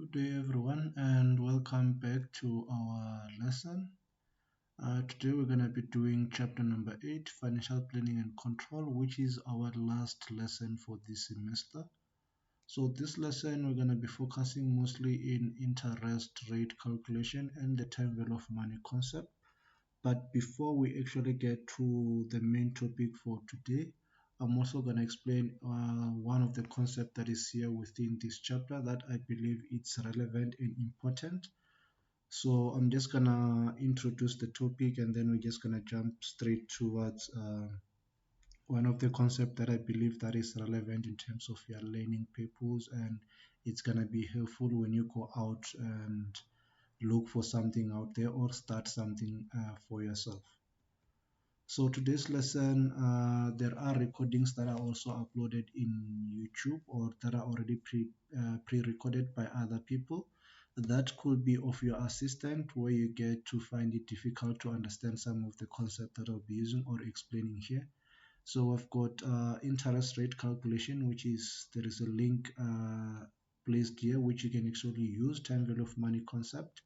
Good day, everyone, and welcome back to our lesson. Today, we're going to be doing chapter number 8, Financial Planning and Control, which is our last lesson for this semester. So, this lesson, we're going to be focusing mostly in interest rate calculation and the time value of money concept. But before we actually get to the main topic for today, I'm also going to explain one of the concepts that is here within this chapter that I believe it's relevant and important. So I'm just going to introduce the topic and then we're just going to jump straight towards one of the concepts that I believe that is relevant in terms of your learning purpose, and it's going to be helpful when you go out and look for something out there or start something for yourself. So today's lesson, there are recordings that are also uploaded in YouTube or that are already pre-recorded by other people. That could be of your assistant, where you get to find it difficult to understand some of the concepts that I'll be using or explaining here. So I've got interest rate calculation, which is there is a link placed here which you can actually use, time value of money concept.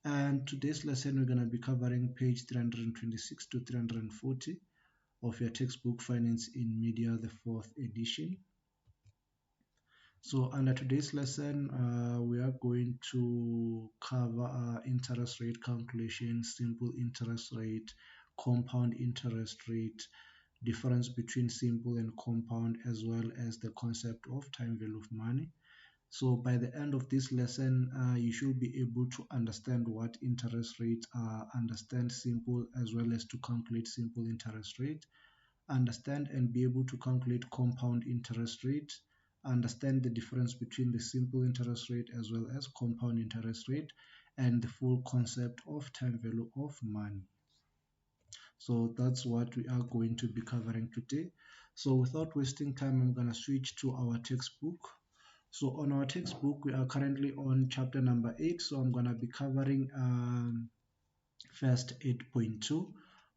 And today's lesson, we're going to be covering page 326 to 340 of your textbook Finance in Media, the 4th edition. So under today's lesson, we are going to cover interest rate calculation, simple interest rate, compound interest rate, difference between simple and compound, as well as the concept of time value of money. So by the end of this lesson, you should be able to understand what interest rates are, understand simple as well as to calculate simple interest rate, understand and be able to calculate compound interest rate, understand the difference between the simple interest rate as well as compound interest rate, and the full concept of time value of money. So that's what we are going to be covering today. So without wasting time, I'm going to switch to our textbook. So on our textbook, we are currently on chapter number 8. So I'm going to be covering first 8.2,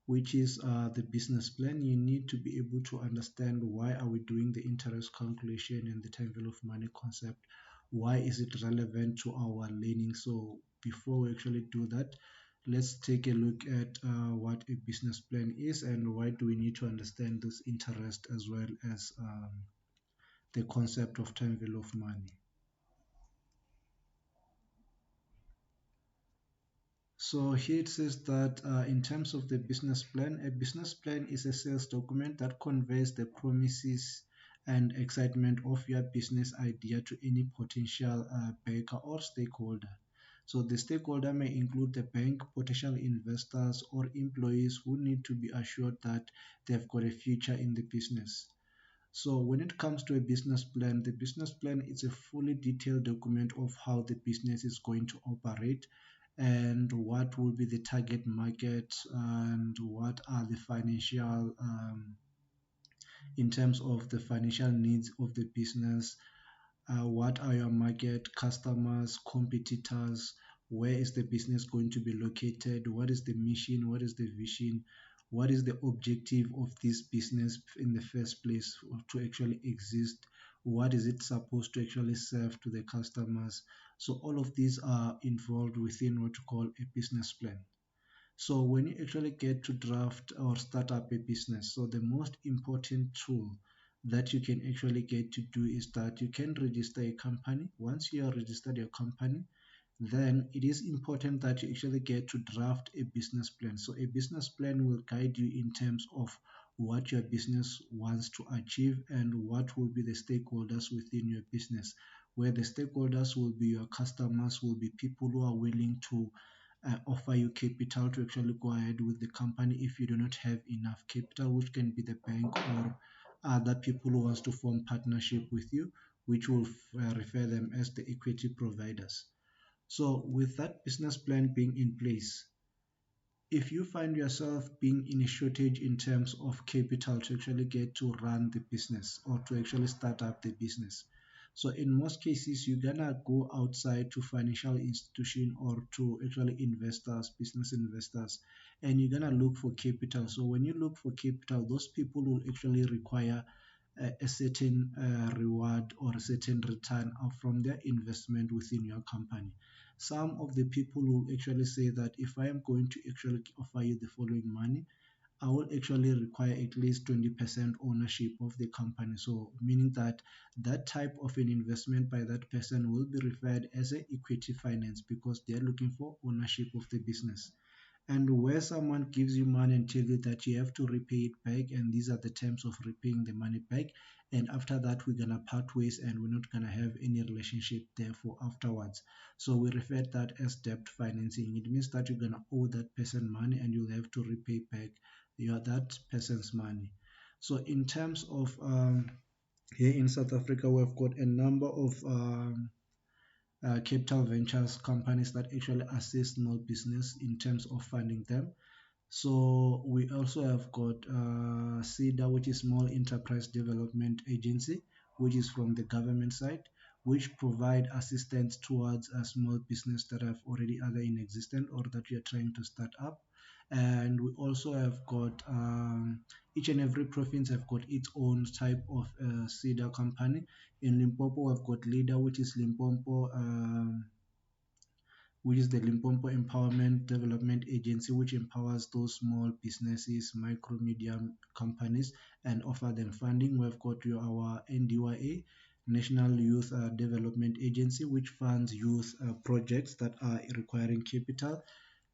which is the business plan. You need to be able to understand why are we doing the interest calculation and the time value of money concept. Why is it relevant to our learning? So before we actually do that, let's take a look at what a business plan is and why do we need to understand this interest as well as the concept of time value of money. So here it says that in terms of the business plan, a business plan is a sales document that conveys the promises and excitement of your business idea to any potential backer or stakeholder. So the stakeholder may include the bank, potential investors, or employees who need to be assured that they've got a future in the business. So when it comes to a business plan, the business plan is a fully detailed document of how the business is going to operate and what will be the target market and what are the financial in terms of the financial needs of the business, what are your market customers, competitors, where is the business going to be located, what is the mission, what is the vision, what is the objective of this business in the first place to actually exist, what is it supposed to actually serve to the customers. So all of these are involved within what you call a business plan. So when you actually get to draft or start up a business, so the most important tool that you can actually get to do is that you can register a company. Once you have registered your company, then it is important that you actually get to draft a business plan. So a business plan will guide you in terms of what your business wants to achieve and what will be the stakeholders within your business, where the stakeholders will be your customers, will be people who are willing to offer you capital to actually go ahead with the company if you do not have enough capital, which can be the bank or other people who wants to form partnership with you, which will refer them as the equity providers. So with that business plan being in place, if you find yourself being in a shortage in terms of capital to actually get to run the business or to actually start up the business, so in most cases you're gonna go outside to financial institution or to actually investors, business investors, and you're gonna look for capital. So when you look for capital, those people will actually require a certain reward or a certain return from their investment within your company. Some of the people will actually say that if I am going to actually offer you the following money, I will actually require at least 20% ownership of the company. So, meaning that that type of an investment by that person will be referred as an equity finance because they are looking for ownership of the business. And where someone gives you money and tell you that you have to repay it back, and these are the terms of repaying the money back, and after that we're gonna part ways and we're not gonna have any relationship therefore afterwards. So we refer that as debt financing. It means that you're gonna owe that person money and you'll have to repay back that person's money. So in terms of here in South Africa, we've got a number of capital ventures companies that actually assist small business in terms of funding them. So we also have got SEDA, which is Small Enterprise Development Agency, which is from the government side, which provide assistance towards a small business that have already either in existence or that you are trying to start up. And we also have got each and every province have got its own type of SEDA company. In Limpopo, we've got LEADER, which is the Limpopo Empowerment Development Agency, which empowers those small businesses, micro, medium companies, and offer them funding. We've got our NDYA, National Youth Development Agency, which funds youth projects that are requiring capital.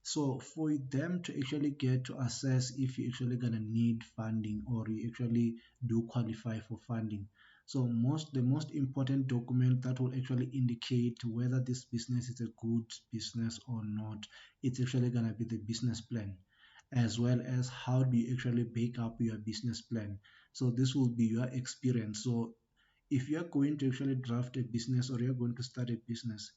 So for them to actually get to assess if you're actually gonna need funding or you actually do qualify for funding. So the most important document that will actually indicate whether this business is a good business or not, it's actually gonna be the business plan, as well as how do you actually bake up your business plan. So this will be your experience. So if you're going to actually draft a business or you're going to start a business,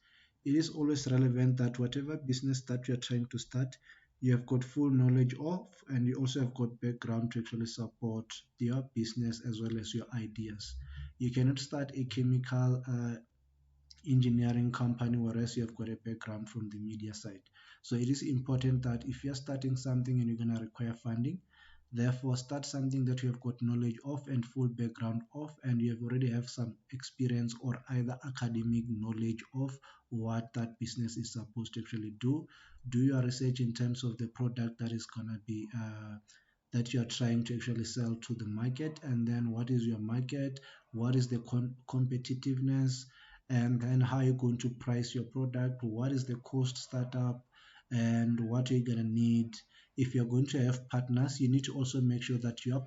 it is always relevant that whatever business that you're trying to start, you have got full knowledge of, and you also have got background to actually support your business as well as your ideas. You cannot start a chemical engineering company whereas you have got a background from the media side. So it is important that if you're starting something and you're going to require funding, therefore start something that you have got knowledge of and full background of, and you have already have some experience or either academic knowledge of what that business is supposed to actually do. Do your research in terms of the product that is going to be that you are trying to actually sell to the market, and then what is your market, what is the competitiveness, and then how you're going to price your product, what is the cost startup, and what you're going to need. If you're going to have partners, you need to also make sure that your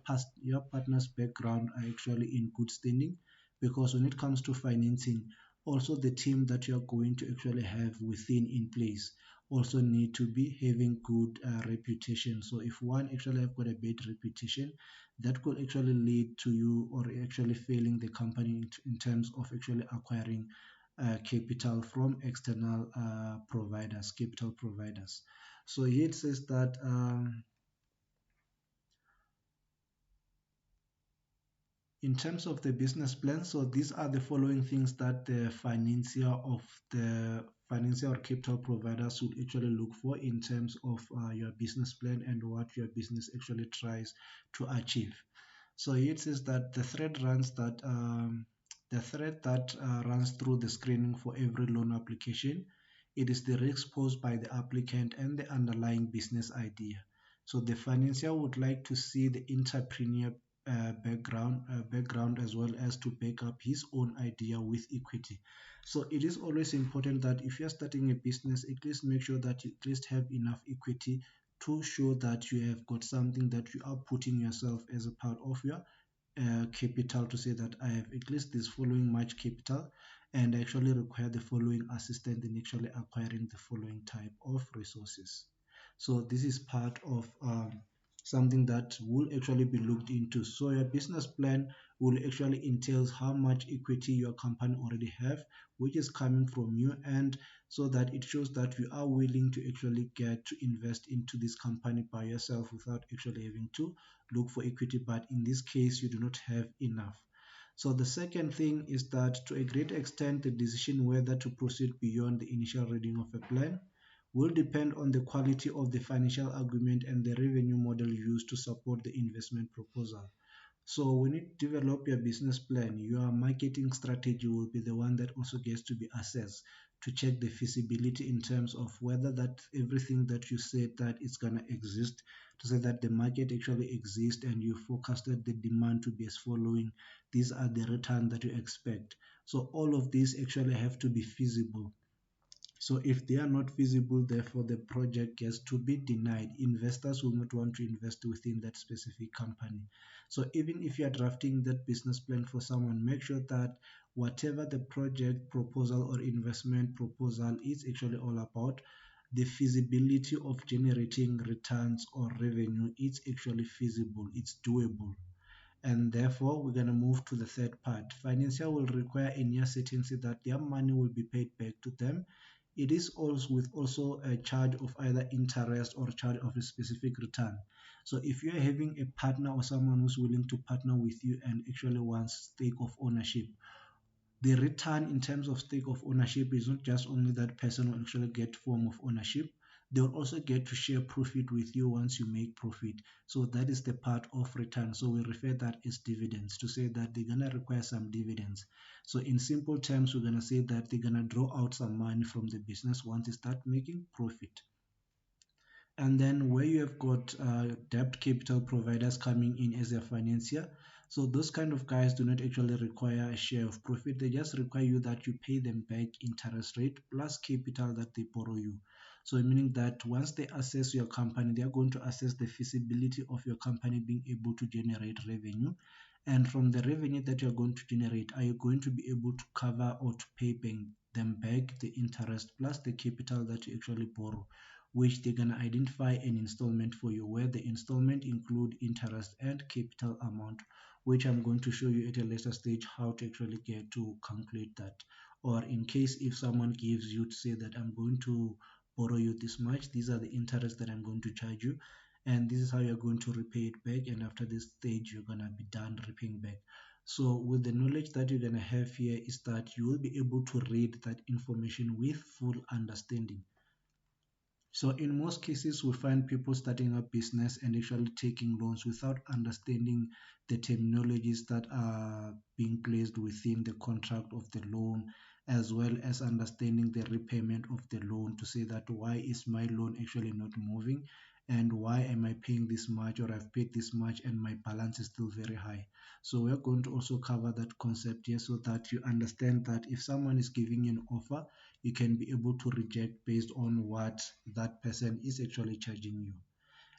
partner's background are actually in good standing, because when it comes to financing, also the team that you're going to actually have within in place also need to be having good reputation. So if one actually have got a bad reputation, that could actually lead to you or actually failing the company in terms of actually acquiring capital from external capital providers. So here it says that in terms of the business plan, so these are the following things that the financier or capital providers would actually look for in terms of your business plan and what your business actually tries to achieve. So here it says that the thread that runs through the screening for every loan application, it is the risk posed by the applicant and the underlying business idea. So the financier would like to see the entrepreneur background as well as to back up his own idea with equity. So it is always important that if you're starting a business, at least make sure that you at least have enough equity to show that you have got something that you are putting yourself as a part of your capital, to say that I have at least this following much capital and I actually require the following assistance in actually acquiring the following type of resources. So this is part of something that will actually be looked into. So your business plan will actually entails how much equity your company already have, which is coming from you, and so that it shows that you are willing to actually get to invest into this company by yourself without actually having to look for equity. But in this case, you do not have enough. So the second thing is that to a great extent, the decision whether to proceed beyond the initial reading of a plan will depend on the quality of the financial agreement and the revenue model used to support the investment proposal. So when you develop your business plan, your marketing strategy will be the one that also gets to be assessed to check the feasibility in terms of whether that everything that you said that is gonna exist, to say that the market actually exists and you forecasted the demand to be as following, these are the return that you expect. So all of these actually have to be feasible. So if they are not feasible, therefore the project gets to be denied. Investors will not want to invest within that specific company. So even if you are drafting that business plan for someone, make sure that whatever the project proposal or investment proposal is actually all about, the feasibility of generating returns or revenue, it's actually feasible, it's doable. And therefore, we're going to move to the third part. Financier will require a near certainty that their money will be paid back to them. It is also with also a charge of either interest or charge of a specific return. So if you're having a partner or someone who's willing to partner with you and actually wants stake of ownership, the return in terms of stake of ownership is not just only that person will actually get form of ownership, they will also get to share profit with you once you make profit. So that is the part of return. So we refer that as dividends, to say that they're going to require some dividends. So in simple terms, we're going to say that they're going to draw out some money from the business once they start making profit. And then where you have got debt capital providers coming in as a financier, so those kind of guys do not actually require a share of profit. They just require you that you pay them back interest rate plus capital that they borrow you. So meaning that once they assess your company, they are going to assess the feasibility of your company being able to generate revenue. And from the revenue that you're going to generate, are you going to be able to cover or to pay them back the interest plus the capital that you actually borrow, which they're going to identify an installment for you, where the installment include interest and capital amount, which I'm going to show you at a later stage how to actually get to calculate that. Or in case if someone gives you to say that I'm going to borrow you this much, these are the interest that I'm going to charge you, and this is how you're going to repay it back, and after this stage you're going to be done repaying back. So with the knowledge that you're going to have here is that you will be able to read that information with full understanding. So in most cases, we find people starting up business and actually taking loans without understanding the terminologies that are being placed within the contract of the loan, as well as understanding the repayment of the loan, to say that why is my loan actually not moving, and why am I paying this much, or I've paid this much and my balance is still very high. So we're going to also cover that concept here so that you understand that if someone is giving you an offer, you can be able to reject based on what that person is actually charging you.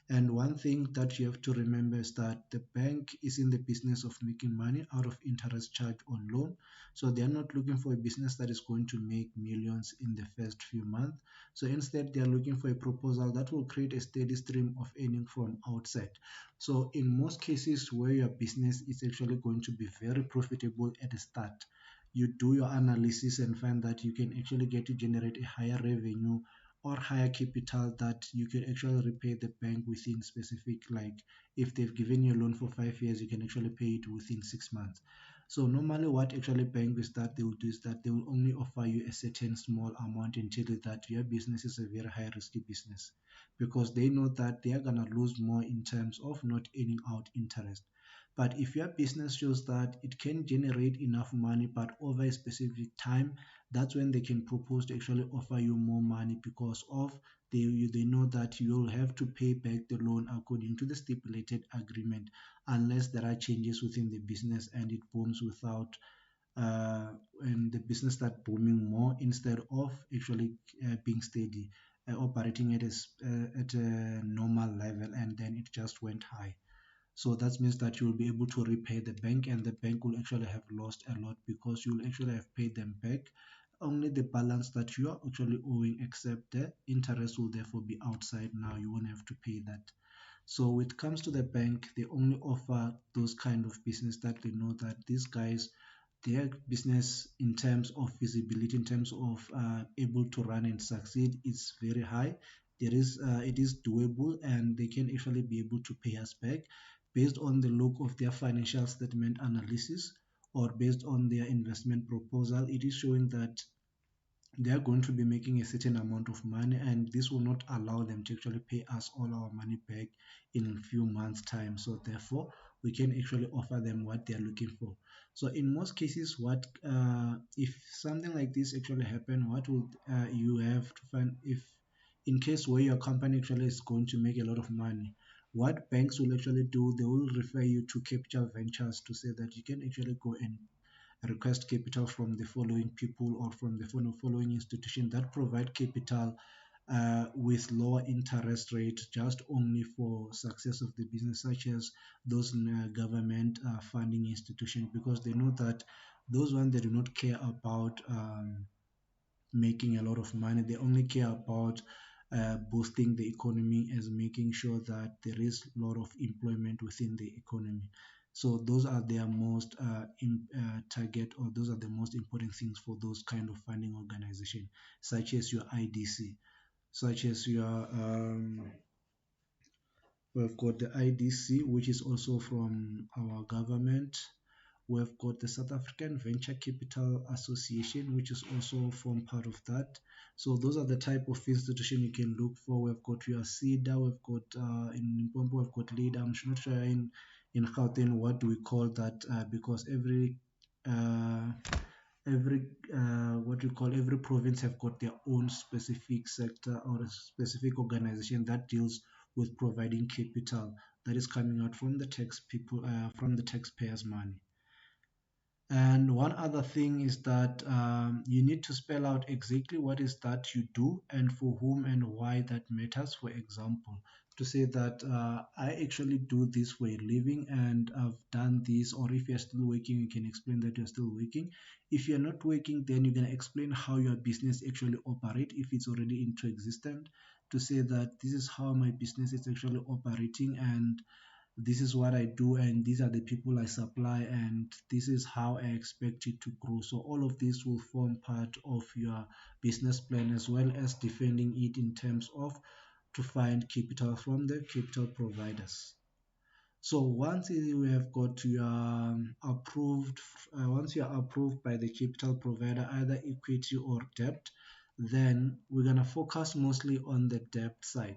And one thing that you have to remember is that the bank is in the business of making money out of interest charge on loan. So they are not looking for a business that is going to make millions in the first few months. So instead, they are looking for a proposal that will create a steady stream of earning from outside. So in most cases where your business is actually going to be very profitable at the start, you do your analysis and find that you can actually get to generate a higher revenue or higher capital that you can actually repay the bank within specific, like if they've given you a loan for 5 years, you can actually pay it within 6 months. So normally what actually bank is that they will do is that they will only offer you a certain small amount and tell you that your business is a very high risky business, because they know that they are gonna lose more in terms of not earning out interest. But if your business shows that it can generate enough money but over a specific time, that's when they can propose to actually offer you more money, because of they know that you'll have to pay back the loan according to the stipulated agreement, unless there are changes within the business and it booms without and the business start booming more instead of actually being steady, operating at a normal level, and then it just went high. So that means that you'll be able to repay the bank, and the bank will actually have lost a lot because you'll actually have paid them back only the balance that you are actually owing, except the interest will therefore be outside. Now you won't have to pay that. So when it comes to the bank, they only offer those kind of business that they know that these guys, their business in terms of feasibility, in terms of able to run and succeed, is very high. It is doable, and they can actually be able to pay us back based on the look of their financial statement analysis, or based on their investment proposal. It is showing that they are going to be making a certain amount of money, and this will not allow them to actually pay us all our money back in a few months time. So therefore, we can actually offer them what they're looking for. So in most cases, what if something like this actually happen, what would you have to find if in case where your company actually is going to make a lot of money, what banks will actually do, they will refer you to capital ventures to say that you can actually go and request capital from the following people or from the following institution that provide capital with lower interest rate just only for success of the business, such as those government funding institutions, because they know that those ones they do not care about making a lot of money. They only care about boosting the economy as making sure that there is a lot of employment within the economy. So those are their most target, or those are the most important things for those kind of funding organization, such as your IDC, such as your we've got the IDC, which is also from our government. We've got the South African Venture Capital Association, which is also form part of that. So those are the type of institution you can look for. We've got your SEDA, we've got in Mpompo, we've got LEADER. I'm not sure in Gauteng what do we call that because uh, every what you call every province have got their own specific sector or a specific organization that deals with providing capital that is coming out from the from the taxpayers money. And one other thing is that you need to spell out exactly what is that you do and for whom and why that matters. For example, to say that I actually do this for a living and I've done this, or if you're still working, you can explain that you're still working. If you're not working, then you're going to explain how your business actually operate if it's already into existence. To say that this is how my business is actually operating and this is what I do, and these are the people I supply, and this is how I expect it to grow. So all of this will form part of your business plan, as well as defending it in terms of to find capital from the capital providers. So once you have got your once you are approved by the capital provider, either equity or debt, then we're gonna focus mostly on the debt side,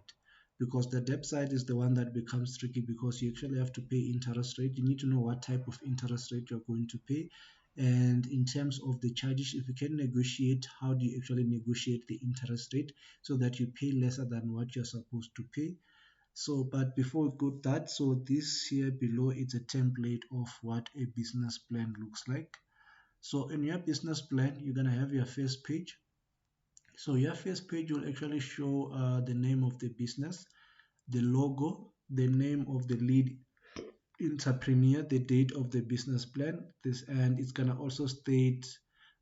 because the debt side is the one that becomes tricky because you actually have to pay interest rate. You need to know what type of interest rate you're going to pay. And in terms of the charges, if you can negotiate, how do you actually negotiate the interest rate so that you pay lesser than what you're supposed to pay? So, but before we go that, so this here below, it's a template of what a business plan looks like. So in your business plan, you're gonna have your first page. So your first page will actually show the name of the business, the logo, the name of the lead entrepreneur, the date of the business plan, this, and it's gonna also state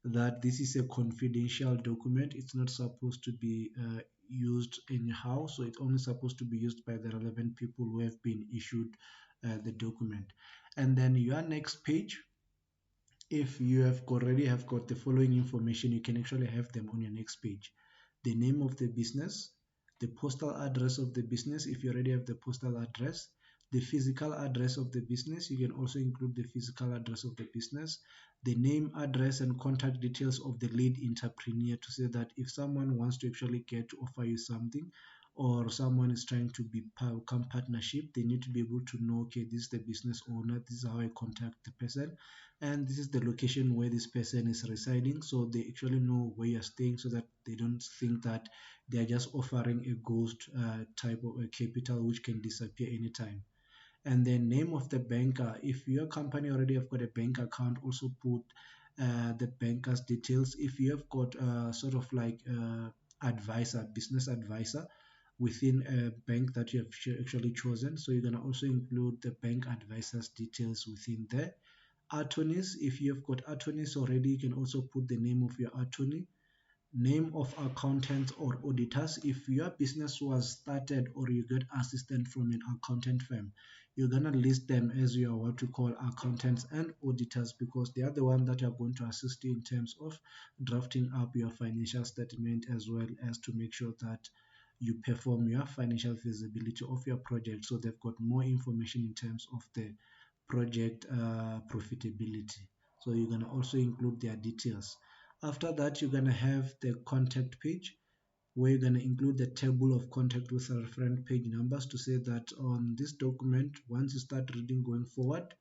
that this is a confidential document. It's not supposed to be used anyhow, so it's only supposed to be used by the relevant people who have been issued the document. And then your next page, if you have already have got the following information, you can actually have them on your next page: the name of the business, the postal address of the business if you already have the postal address, the physical address of the business. You can also include the physical address of the business, the name, address, and contact details of the lead entrepreneur, to say that if someone wants to actually get to offer you something, or someone is trying to become partnership, they need to be able to know, okay, this is the business owner, this is how I contact the person, and this is the location where this person is residing, so they actually know where you're staying, so that they don't think that they're just offering a ghost type of a capital which can disappear anytime. And then name of the banker, if your company already have got a bank account, also put the banker's details. If you have got sort of like advisor, business advisor within a bank that you have actually chosen, so you're going to also include the bank advisor's details within there. Attorneys, if you have got attorneys already, you can also put the name of your attorney. Name of accountants or auditors, if your business was started or you get assistance from an accountant firm, you're going to list them as your what to call accountants and auditors, because they are the ones that are going to assist you in terms of drafting up your financial statement, as well as to make sure that you perform your financial feasibility of your project, so they've got more information in terms of the project profitability. So you're going to also include their details. After that, you're going to have the contact page. where you're going to include the table of contact with reference page numbers to say that on this document, once you start reading going forward,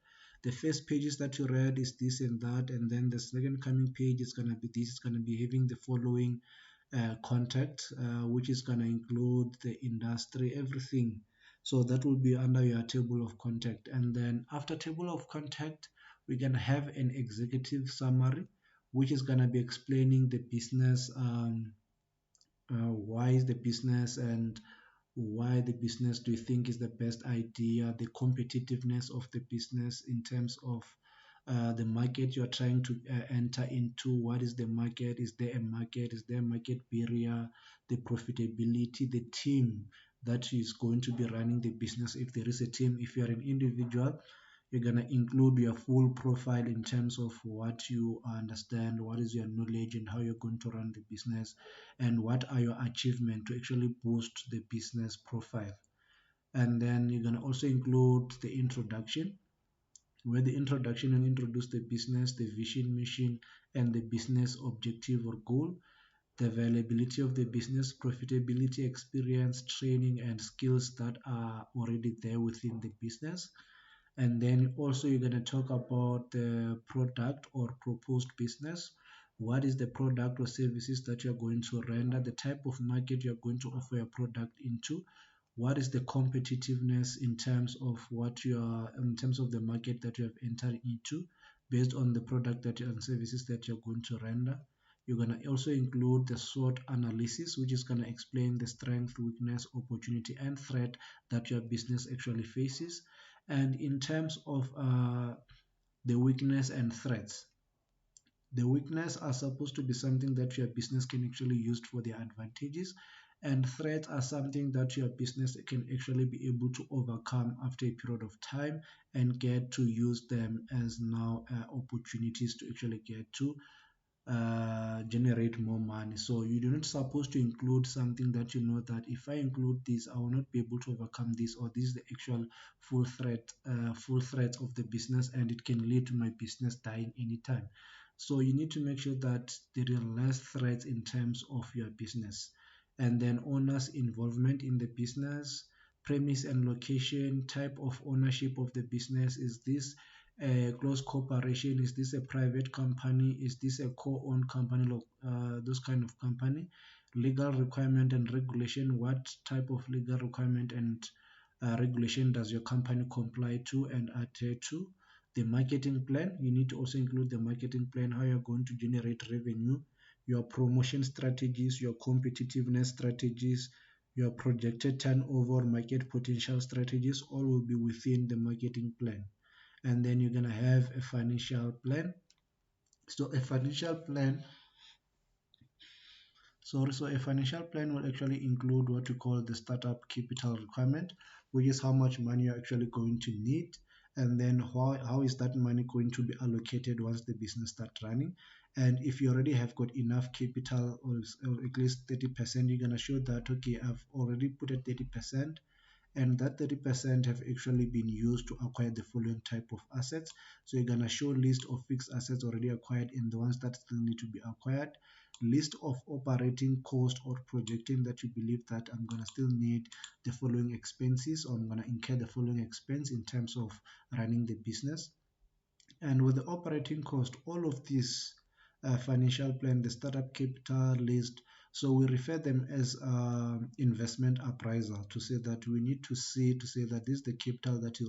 the first pages that you read is this and that, and then the second coming page is going to be this. It's going to be having the following contact, which is going to include the industry, everything. So that will be under your table of contact. And then after table of contact, we're going to have an executive summary, which is going to be explaining the business, why is the business, and why the business do you think is the best idea, the competitiveness of the business in terms of the market you are trying to enter into. What is the market? Is there a market? Is there a market barrier? The profitability, the team that is going to be running the business. If there is a team, if you are an individual, you're going to include your full profile in terms of what you understand, what is your knowledge, and how you're going to run the business, and what are your achievements to actually boost the business profile. And then you're going to also include the introduction, where the introduction will introduce the business, the vision, mission, and the business objective or goal, the availability of the business, profitability, experience, training, and skills that are already there within the business. And then also you're going to talk about the product or proposed business. What is the product or services that you're going to render, the type of market you're going to offer your product into, what is the competitiveness in terms of what you are, in terms of the market that you have entered into based on the product that and services that you're going to render. You're going to also include the SWOT analysis, which is going to explain the strength, weakness, opportunity, and threat that your business actually faces. And in terms of the weakness and threats, the weakness are supposed to be something that your business can actually use for their advantages, and threats are something that your business can actually be able to overcome after a period of time and get to use them as now opportunities to actually get to generate more money. So you're not supposed to include something that you know that if I include this, I will not be able to overcome this, or this is the actual full threat of the business, and it can lead to my business dying anytime. So you need to make sure that there are less threats in terms of your business. And then owners' involvement in the business, premise and location, type of ownership of the business. Is this a close corporation? Is this a private company? Is this a co-owned company? Those kind of company. Legal requirement and regulation. What type of legal requirement and regulation does your company comply to and adhere to? The marketing plan. You need to also include the marketing plan, how you're going to generate revenue, your promotion strategies, your competitiveness strategies, your projected turnover, market potential strategies, all will be within the marketing plan. And then you're going to have a financial plan. So a financial plan, so a financial plan will actually include what we call the startup capital requirement, which is how much money you're actually going to need, and then how is that money going to be allocated once the business starts running. And if you already have got enough capital, or at least 30%, you're going to show that, okay, I've already put at 30%, and that 30% have actually been used to acquire the following type of assets. So you're going to show list of fixed assets already acquired and the ones that still need to be acquired, list of operating cost or projecting that you believe that I'm going to still need the following expenses, or I'm going to incur the following expense in terms of running the business. And with the operating cost, all of these financial plan, the startup capital list, so we refer them as investment appraisal, to say that we need to see to say that this is the capital that you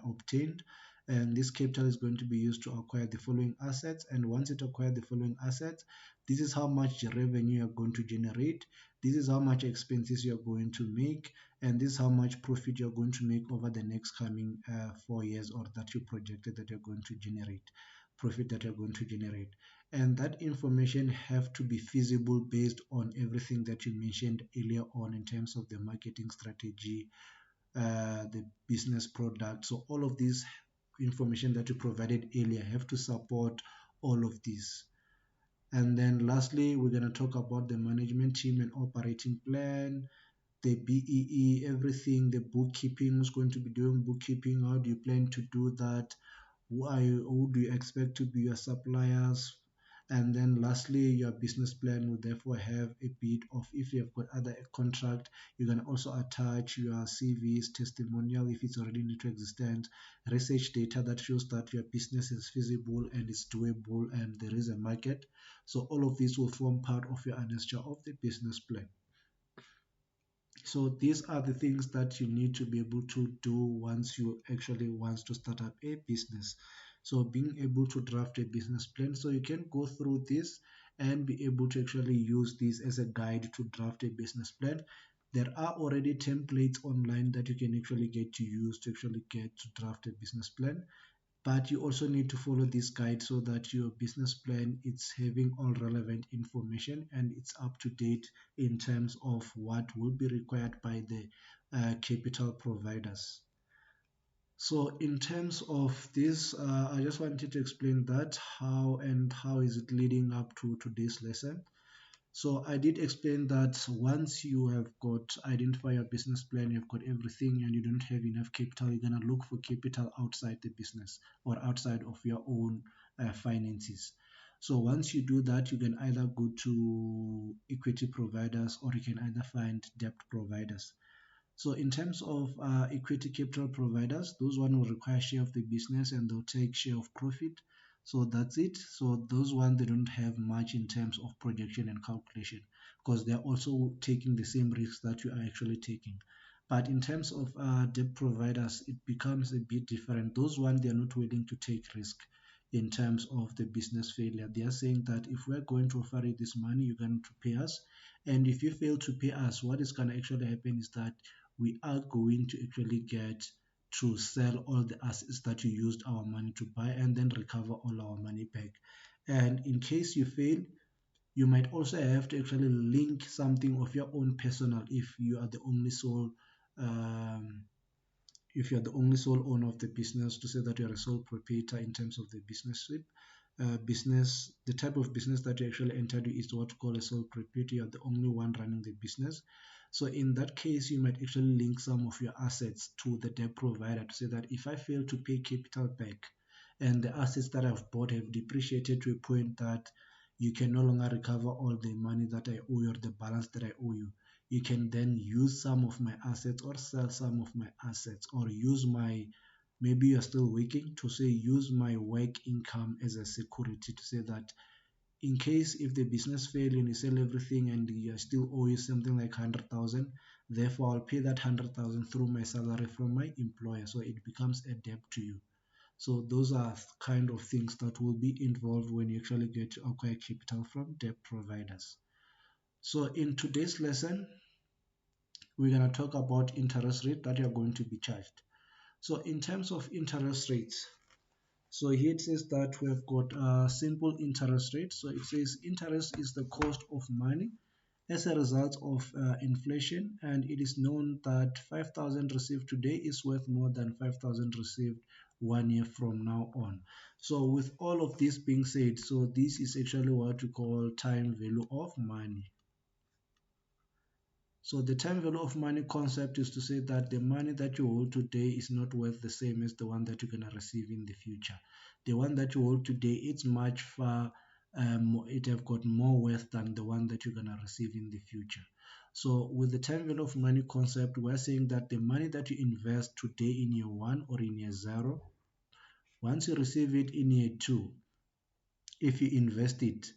obtained, and this capital is going to be used to acquire the following assets. And once it acquired the following assets, this is how much revenue you're going to generate, this is how much expenses you're going to make, and this is how much profit you're going to make over the next coming 4 years, or that you projected that you're going to generate, profit that you're going to generate. And that information have to be feasible based on everything that you mentioned earlier on in terms of the marketing strategy, the business product. So all of these information that you provided earlier have to support all of these. And then lastly, we're going to talk about the management team and operating plan, the BEE, everything, the bookkeeping, who's going to be doing bookkeeping, how do you plan to do that, who do you expect to be your suppliers, And then lastly, your business plan will therefore have a bit of, if you have got other contract, you can also attach your CVs, testimonial if it's already into existence, research data that shows that your business is feasible and it's doable and there is a market. So all of these will form part of your annexure of the business plan. So these are the things that you need to be able to do once you actually want to start up a business. So being able to draft a business plan, so you can go through this and be able to actually use this as a guide to draft a business plan. There are already templates online that you can actually get to use to actually get to draft a business plan, but you also need to follow this guide so that your business plan is having all relevant information and it's up to date in terms of what will be required by the capital providers. So in terms of this, I just wanted to explain that how is it leading up to today's lesson. So I did explain that once you have got identify your business plan, you've got everything and you don't have enough capital, you're gonna look for capital outside the business or outside of your own finances. So once you do that, you can either go to equity providers or you can either find debt providers. So in terms of equity capital providers, those one will require share of the business and they'll take share of profit. So that's it. So those one they don't have much in terms of projection and calculation because they're also taking the same risks that you are actually taking. But in terms of debt providers, it becomes a bit different. Those one they are not willing to take risk in terms of the business failure. They are saying that if we're going to offer you this money, you're going to pay us. And if you fail to pay us, what is going to actually happen is that we are going to actually get to sell all the assets that you used our money to buy and then recover all our money back. And in case you fail, you might also have to actually link something of your own personal if you are the only sole um, if you're the only sole owner of the business, to say that you're a sole proprietor in terms of the business business, the type of business that you actually entered is what we call a sole proprietor. You're the only one running the business. So in that case, you might actually link some of your assets to the debt provider to say that if I fail to pay capital back and the assets that I've bought have depreciated to a point that you can no longer recover all the money that I owe you or the balance that I owe you, you can then use some of my assets or sell some of my assets or use my, maybe you're still working, to say use my work income as a security to say that in case if the business fail and you sell everything and you still owe you something like 100,000, therefore I'll pay that 100,000 through my salary from my employer, so it becomes a debt to you. So those are kind of things that will be involved when you actually get to acquire capital from debt providers. So in today's lesson, we're going to talk about interest rate that you're going to be charged. So in terms of interest rates, so here it says that we have got a simple interest rate. So it says interest is the cost of money as a result of inflation, and it is known that 5,000 received today is worth more than 5,000 received 1 year from now on. So with all of this being said, so this is actually what we call time value of money. So the time value of money concept is to say that the money that you hold today is not worth the same as the one that you're going to receive in the future. The one that you hold today, it's much far, it have got more worth than the one that you're going to receive in the future. So with the time value of money concept, we're saying that the money that you invest today in year one or in year zero, once you receive it in year two, if you invest it,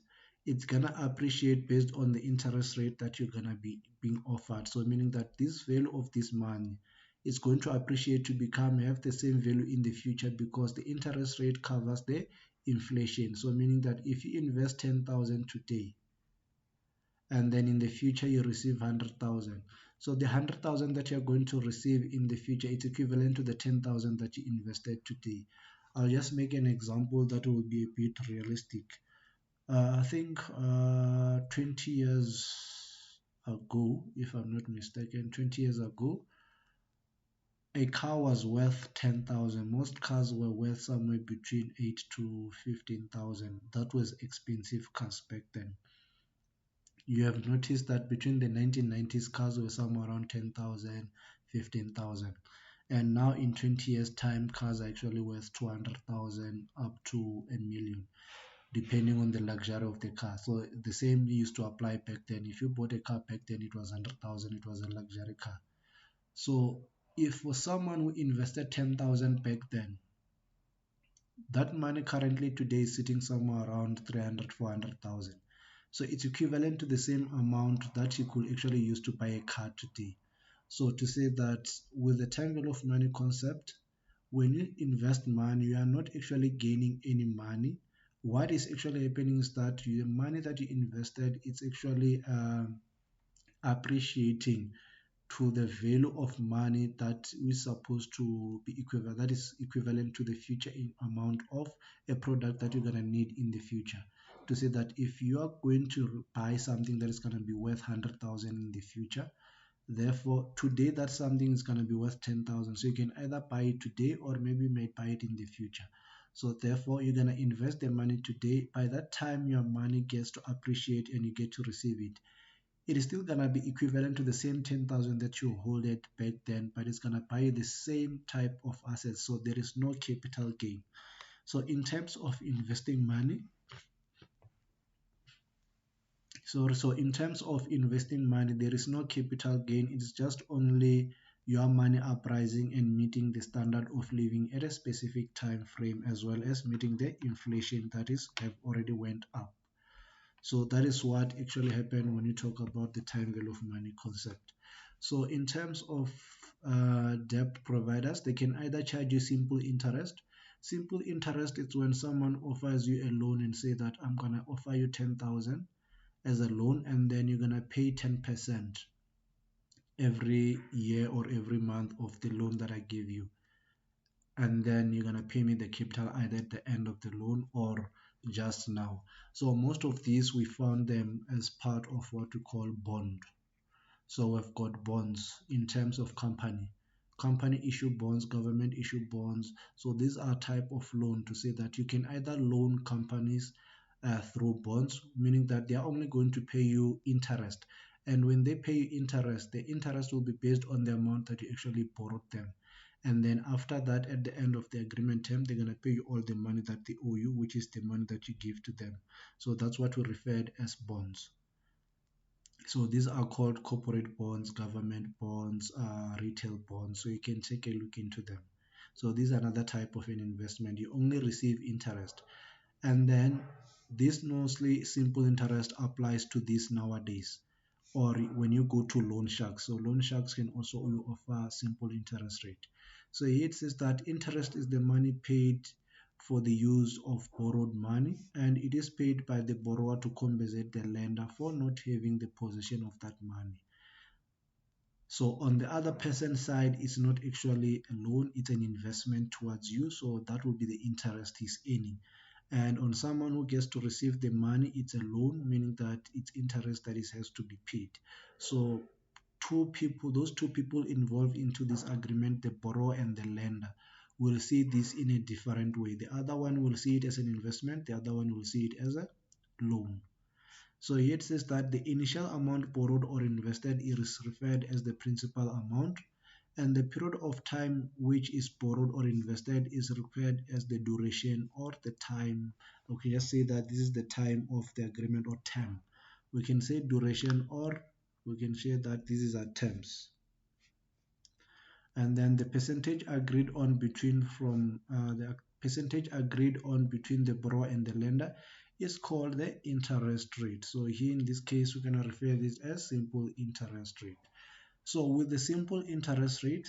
it's gonna appreciate based on the interest rate that you're gonna be being offered. So meaning that this value of this money is going to appreciate to become have the same value in the future because the interest rate covers the inflation. So meaning that if you invest 10,000 today and then in the future you receive 100,000, so the 100,000 that you're going to receive in the future, it's equivalent to the 10,000 that you invested today. I'll just make an example that will be a bit realistic. I think 20 years ago, if I'm not mistaken, 20 years ago, a car was worth 10,000. Most cars were worth somewhere between 8 to 15,000. That was expensive cars back then. You have noticed that between the 1990s, cars were somewhere around 10,000, 15,000. And now in 20 years time, cars are actually worth 200,000 up to a million. depending on the luxury of the car. So the same used to apply back then. If you bought a car back then, it was 100,000, it was a luxury car. So if for someone who invested 10,000 back then, that money currently today is sitting somewhere around 300, 400,000. So it's equivalent to the same amount that you could actually use to buy a car today. So to say that with the time value of money concept, when you invest money, you are not actually gaining any money. What is actually happening is that the money that you invested, it's actually appreciating to the value of money that is supposed to be equivalent, that is equivalent to the future in amount of a product that you're going to need in the future. To say that if you are going to buy something that is going to be worth 100,000 in the future, therefore today that something is going to be worth 10,000, so you can either buy it today or maybe you may buy it in the future. So therefore you're going to invest the money today. By that time your money gets to appreciate and you get to receive it, it is still gonna be equivalent to the same 10,000 that you hold it back then, but it's gonna buy you the same type of assets. So there is no capital gain. So in terms of investing money, so in terms of investing money, there is no capital gain. It's just only your money uprising and meeting the standard of living at a specific time frame, as well as meeting the inflation that is have already went up. So that is what actually happened when you talk about the time value of money concept. So in terms of debt providers, they can either charge you simple interest. Simple interest is when someone offers you a loan and say that I'm gonna offer you 10,000 as a loan, and then you're gonna pay 10% every year or every month of the loan that I give you, and then you're gonna pay me the capital either at the end of the loan or just now. So most of these we found them as part of what we call bond. So we've got bonds in terms of company issue bonds, government issue bonds. So these are type of loan, to say that you can either loan companies through bonds, meaning that they are only going to pay you interest, and when they pay you interest, the interest will be based on the amount that you actually borrowed them. And then after that, at the end of the agreement term, they're going to pay you all the money that they owe you, which is the money that you give to them. So that's what we referred as bonds. So these are called corporate bonds, government bonds, retail bonds. So you can take a look into them. So these are another type of an investment. You only receive interest. And then this mostly simple interest applies to this nowadays, or when you go to loan sharks. So loan sharks can also offer simple interest rate. So here it says that interest is the money paid for the use of borrowed money, and it is paid by the borrower to compensate the lender for not having the possession of that money. So on the other person's side, it's not actually a loan, it's an investment towards you. So that will be the interest he's earning. And on someone who gets to receive the money, it's a loan, meaning that it's interest that is has to be paid. So those two people involved into this agreement, the borrower and the lender, will see this in a different way. The other one will see it as an investment, the other one will see it as a loan. So here it says that the initial amount borrowed or invested is referred as the principal amount, and the period of time which is borrowed or invested is referred as the duration or the time. Okay, just say that this is the time of the agreement or term. We can say duration, or we can say that this is our terms. And then the percentage agreed on between the borrower and the lender is called the interest rate. So here in this case, we're going to refer this as simple interest rate. So with the simple interest rate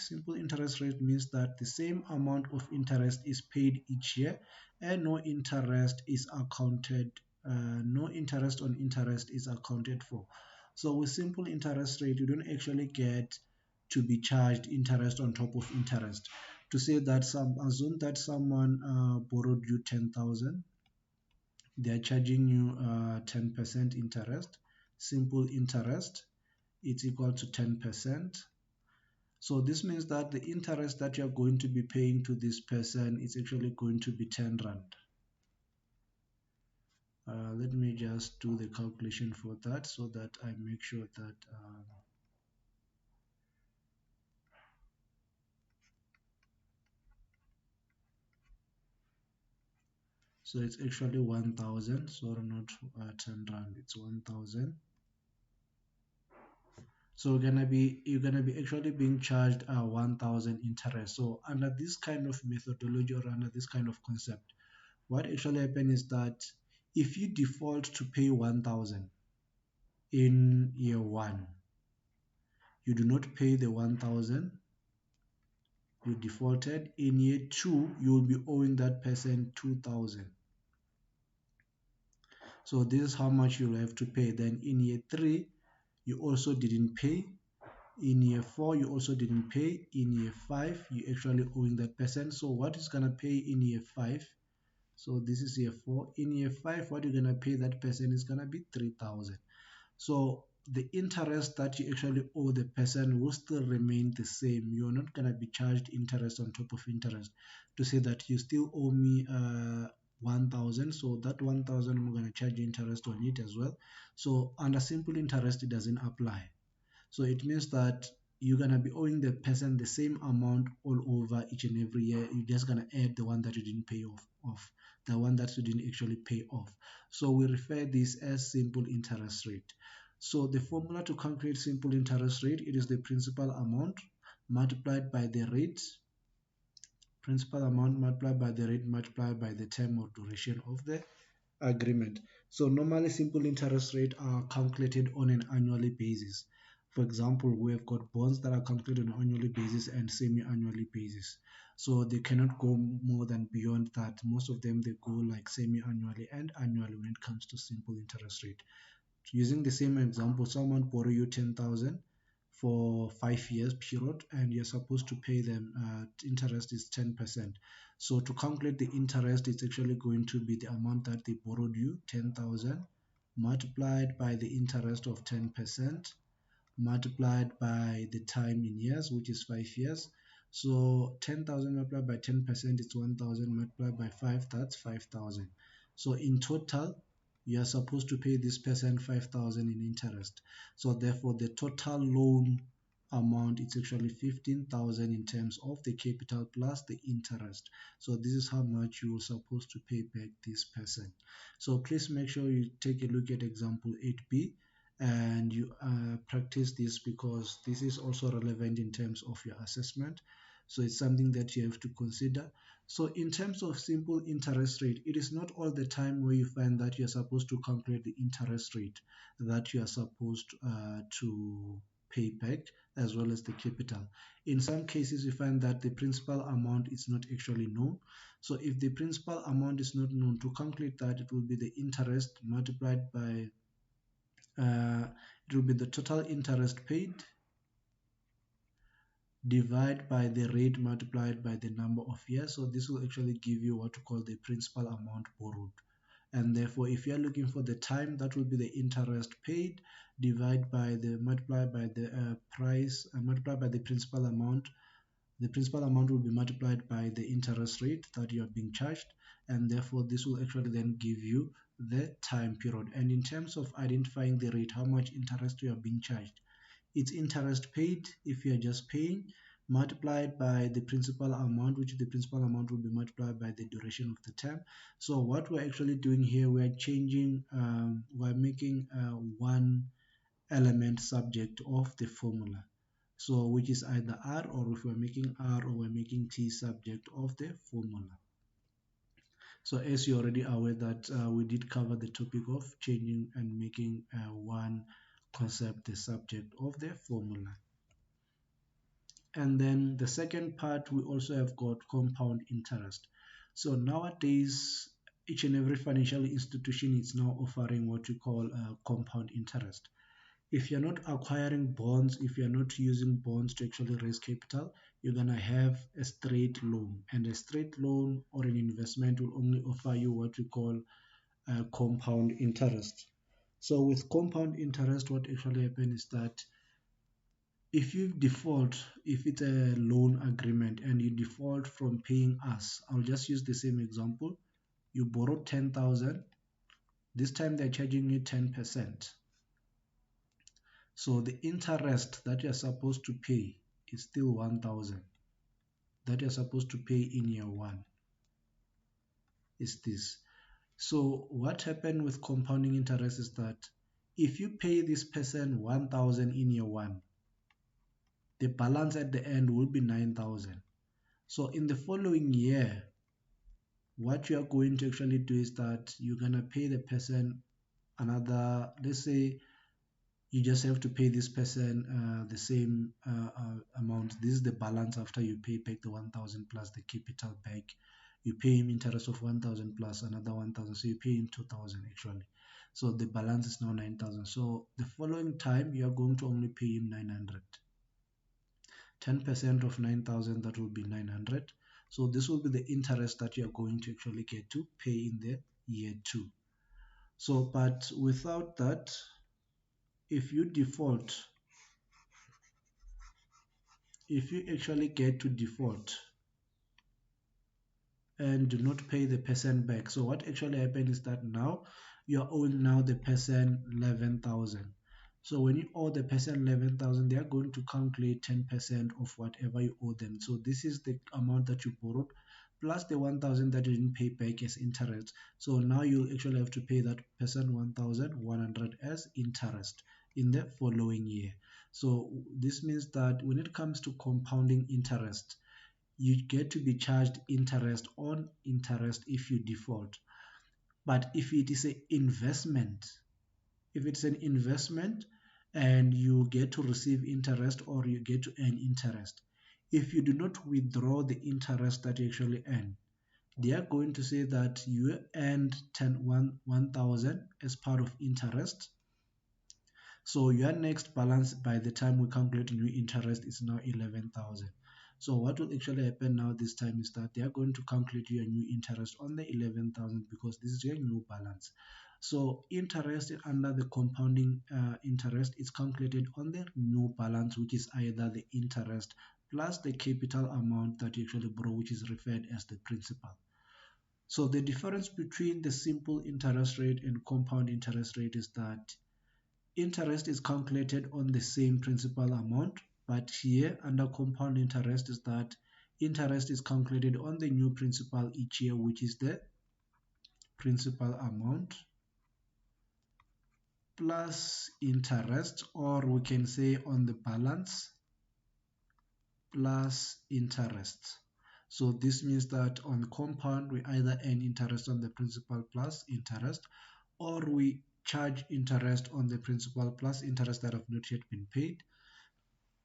means that the same amount of interest is paid each year, and no interest on interest is accounted for. So with simple interest rate, you don't actually get to be charged interest on top of interest. To say that assume that someone borrowed you 10,000, they are charging you 10% interest. Simple interest, it's equal to 10%. So this means that the interest that you're going to be paying to this person is actually going to be 10 rand. Let me just do the calculation for that so that I make sure that So it's actually 1000. Sorry, not 10 rand, it's 1000. So you're gonna be actually being charged 1000 interest. So under this kind of methodology or under this kind of concept, what actually happens is that if you default to pay 1000 in year one, you do not pay the 1000, you defaulted. In year two, you will be owing that person 2000. So this is how much you'll have to pay. Then in year three, you also didn't pay. In year four, you also didn't pay. In year five, you actually owing that person. So what is gonna pay in year five? So this is year four. In year five, what you're gonna pay that person is gonna be 3000. So the interest that you actually owe the person will still remain the same. You're not gonna be charged interest on top of interest to say that you still owe me 1000. So that 1000 I'm gonna charge interest on it as well. So under simple interest, it doesn't apply. So it means that you're gonna be owing the person the same amount all over each and every year. You're just gonna add the one that you didn't pay off the one that you didn't actually pay off. So we refer this as simple interest rate. So the formula to calculate simple interest rate, it is the principal amount multiplied by the rate, principal amount multiplied by the rate multiplied by the term or duration of the agreement. So normally simple interest rate are calculated on an annually basis. For example, we have got bonds that are calculated on an annually basis and semi-annually basis. So they cannot go more than beyond that. Most of them they go like semi-annually and annually when it comes to simple interest rate. Using the same example, someone borrow you 10,000 for 5 years period and you're supposed to pay them interest is 10%. So to calculate the interest, it's actually going to be the amount that they borrowed you, 10,000, multiplied by the interest of 10%, multiplied by the time in years, which is 5 years. So 10,000 multiplied by 10% is 1,000, multiplied by 5, that's 5,000. So in total, you are supposed to pay this person 5,000 in interest. So therefore, the total loan amount is actually 15,000 in terms of the capital plus the interest. So this is how much you are supposed to pay back this person. So please make sure you take a look at example 8b and you practice this because this is also relevant in terms of your assessment. So it's something that you have to consider. So in terms of simple interest rate, it is not all the time where you find that you're supposed to calculate the interest rate that you are supposed to pay back as well as the capital. In some cases, you find that the principal amount is not actually known. So if the principal amount is not known, to calculate that, it will be the interest multiplied by it will be the total interest paid divide by the rate multiplied by the number of years. So this will actually give you what to call the principal amount borrowed. And therefore, if you are looking for the time, that will be the interest paid divide by the multiplied by the price multiplied by the principal amount. The principal amount will be multiplied by the interest rate that you are being charged, and therefore this will actually then give you the time period. And in terms of identifying the rate, how much interest you are being charged, it's interest paid if you are just paying multiplied by the principal amount, which the principal amount will be multiplied by the duration of the term. So what we're actually doing here, we're changing, we're making one element subject of the formula. So which is either R, or if we're making R or we're making T subject of the formula. So as you're already aware that we did cover the topic of changing and making one concept the subject of the formula. And then the second part, we also have got compound interest. So nowadays, each and every financial institution is now offering what we call compound interest. If you're not acquiring bonds, if you're not using bonds to actually raise capital, you're going to have a straight loan. And a straight loan or an investment will only offer you what we call compound interest. So with compound interest, what actually happens is that if you default, if it's a loan agreement and you default from paying us, I'll just use the same example. You borrowed 10,000. This time they're charging you 10%. So the interest that you're supposed to pay is still 1,000. That you're supposed to pay in year one is this. So what happened with compounding interest is that if you pay this person 1,000 in year one, the balance at the end will be 9,000. So in the following year, what you are going to actually do is that you're going to pay the person another, let's say you just have to pay this person the same amount. This is the balance after you pay back the 1,000 plus the capital back. You pay him interest of 1,000 plus another 1,000, so you pay him 2,000 actually. So the balance is now 9,000. So the following time you are going to only pay him 900. 10% of 9,000, that will be 900. So this will be the interest that you are going to actually get to pay in the year two. So but without that, if you default, if you actually get to default and do not pay the person back, so what actually happened is that now you're owing now the person 11,000. So when you owe the person 11,000, they are going to calculate 10% of whatever you owe them. So this is the amount that you borrowed plus the 1,000 that you didn't pay back as interest. So now you actually have to pay that person 1,100 as interest in the following year. So this means that when it comes to compounding interest, you get to be charged interest on interest if you default. But if it is an investment, if it's an investment and you get to receive interest or you get to earn interest, if you do not withdraw the interest that you actually earn, they are going to say that you earned 1,000 as part of interest. So your next balance by the time we calculate new interest is now 11,000. So what will actually happen now this time is that they are going to calculate your new interest on the 11,000 because this is your new balance. So interest under the compounding interest is calculated on the new balance, which is either the interest plus the capital amount that you actually borrow, which is referred as the principal. So the difference between the simple interest rate and compound interest rate is that interest is calculated on the same principal amount, but here under compound interest is that interest is calculated on the new principal each year, which is the principal amount plus interest, or we can say on the balance plus interest. So this means that on compound we either earn interest on the principal plus interest, or we charge interest on the principal plus interest that have not yet been paid,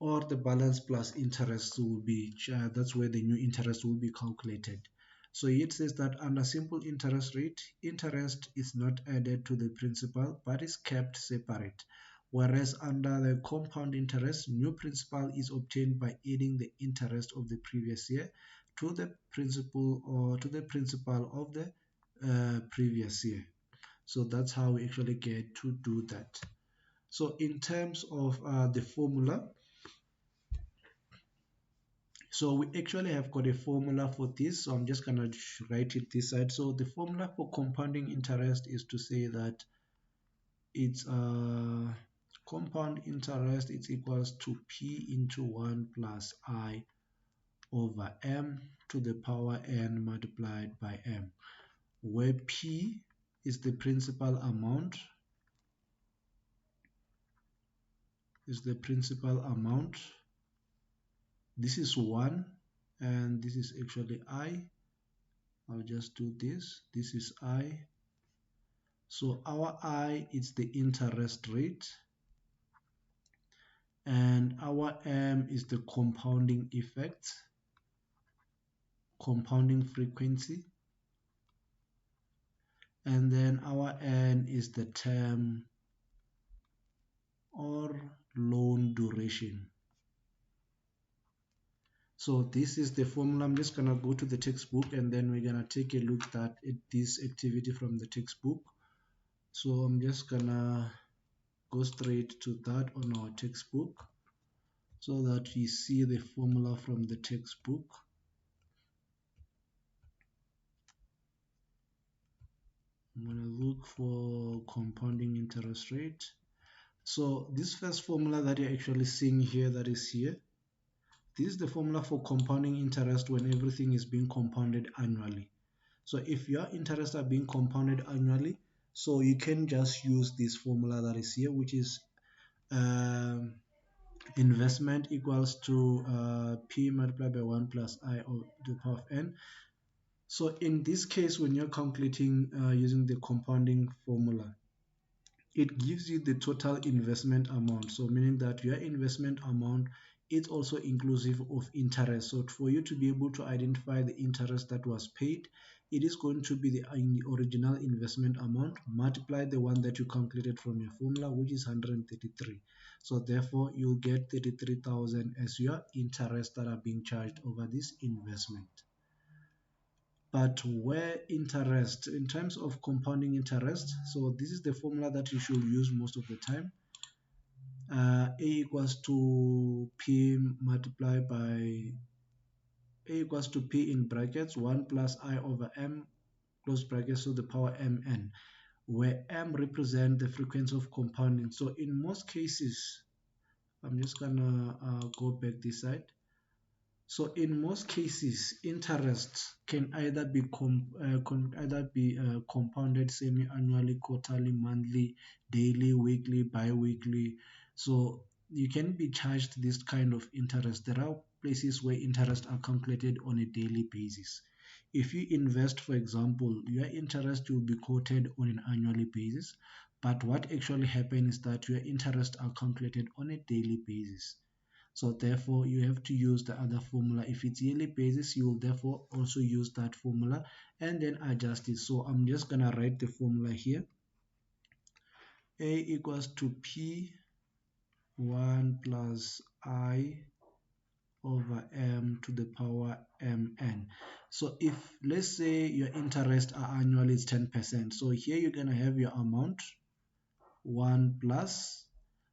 or the balance plus interest will be, that's where the new interest will be calculated. So it says that under simple interest rate, interest is not added to the principal but is kept separate. Whereas under the compound interest, new principal is obtained by adding the interest of the previous year to the principal or to the principal of the previous year. So that's how we actually get to do that. So in terms of the formula, so we actually have got a formula for this. So I'm just gonna write it this side. So the formula for compounding interest is to say that it's compound interest is equals to P into 1 plus I over M to the power N multiplied by M, where P is the principal amount, this is 1 and this is actually I. I'll just do this. This is I. So our I is the interest rate and our M is the compounding effect, compounding frequency, and then our N is the term or loan duration. So this is the formula. I'm just gonna go to the textbook and then we're gonna take a look at this activity from the textbook. So I'm just gonna go straight to that on our textbook so that we see the formula from the textbook. I'm going to look for compounding interest rate. So this first formula that you're actually seeing here, that is here, this is the formula for compounding interest when everything is being compounded annually. So if your interest are being compounded annually, so you can just use this formula that is here, which is um, investment equals to P multiplied by 1 plus I to the power of n. So in this case, when you're calculating using the compounding formula, it gives you the total investment amount. So meaning that your investment amount is also inclusive of interest. So for you to be able to identify the interest that was paid, it is going to be the original investment amount multiply the one that you calculated from your formula, which is 133. So therefore you'll get 33,000 as your interest that are being charged over this investment. But where interest, in terms of compounding interest, so this is the formula that you should use most of the time. A equals to P multiplied by A equals to P in brackets 1 plus I over M close brackets to the power Mn, where M represent the frequency of compounding. So in most cases, I'm just gonna go back this side. So in most cases, interest can either be compounded semi-annually, quarterly, monthly, daily, weekly, bi-weekly. So you can be charged this kind of interest. There are places where interest are calculated on a daily basis. If you invest, for example, your interest will be quoted on an annually basis. But what actually happens is that your interest are calculated on a daily basis. So therefore, you have to use the other formula. If it's yearly basis, you will therefore also use that formula and then adjust it. So I'm just going to write the formula here. A equals to P 1 plus I over M to the power Mn. So if, let's say, your interest are annually is 10%. So here you're going to have your amount 1 plus,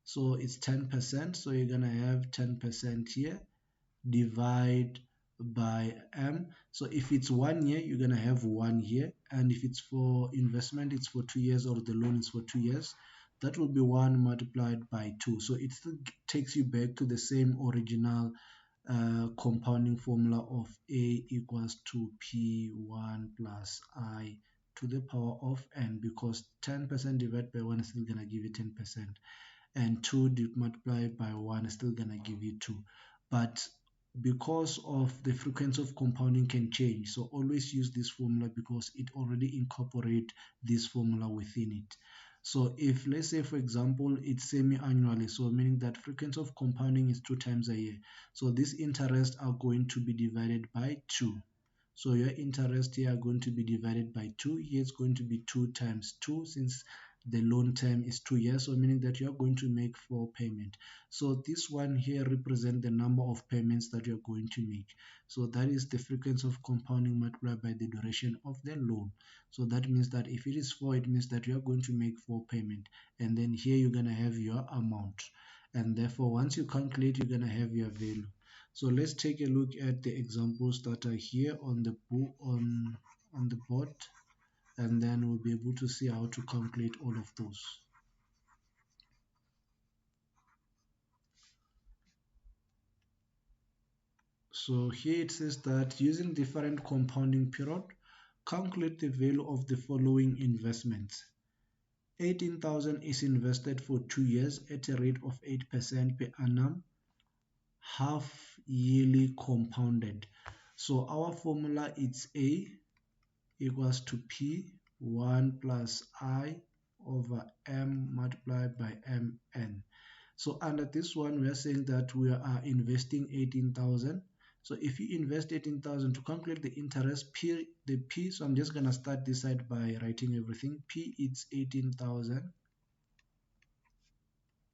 so it's 10%. So you're going to have 10% here divide by M. So if it's 1 year, you're going to have 1 year. And if it's for investment, it's for 2 years, or the loan is for 2 years. That will be 1 multiplied by 2. So it still takes you back to the same original compounding formula of A equals to P1 plus I to the power of N, because 10% divided by 1 is still going to give you 10%. And 2 multiplied by 1 is still going to give you 2. But because of the frequency of compounding can change, so always use this formula because it already incorporate this formula within it. So if, let's say, for example, it's semi-annually, so meaning that frequency of compounding is 2 times a year, so these interests are going to be divided by 2. So your interest here are going to be divided by 2. Here it's going to be 2 times 2, since the loan term is 2 years, so meaning that you are going to make 4 payments. So this one here represents the number of payments that you're going to make. So that is the frequency of compounding multiplied by the duration of the loan. So that means that if it is 4, it means that you are going to make 4 payments. And then here you're going to have your amount. And therefore, once you calculate, you're going to have your value. So let's take a look at the examples that are here on the book on the board, and then we'll be able to see how to calculate all of those. So here it says that using different compounding period, calculate the value of the following investments. 18,000 is invested for 2 years at a rate of 8% per annum, half yearly compounded. So our formula is A equals to P 1 plus I over M multiplied by Mn. So under this one, we are saying that we are investing 18,000. So if you invest 18,000, to calculate the interest, the P, so I'm just going to start this side by writing everything. P is 18,000.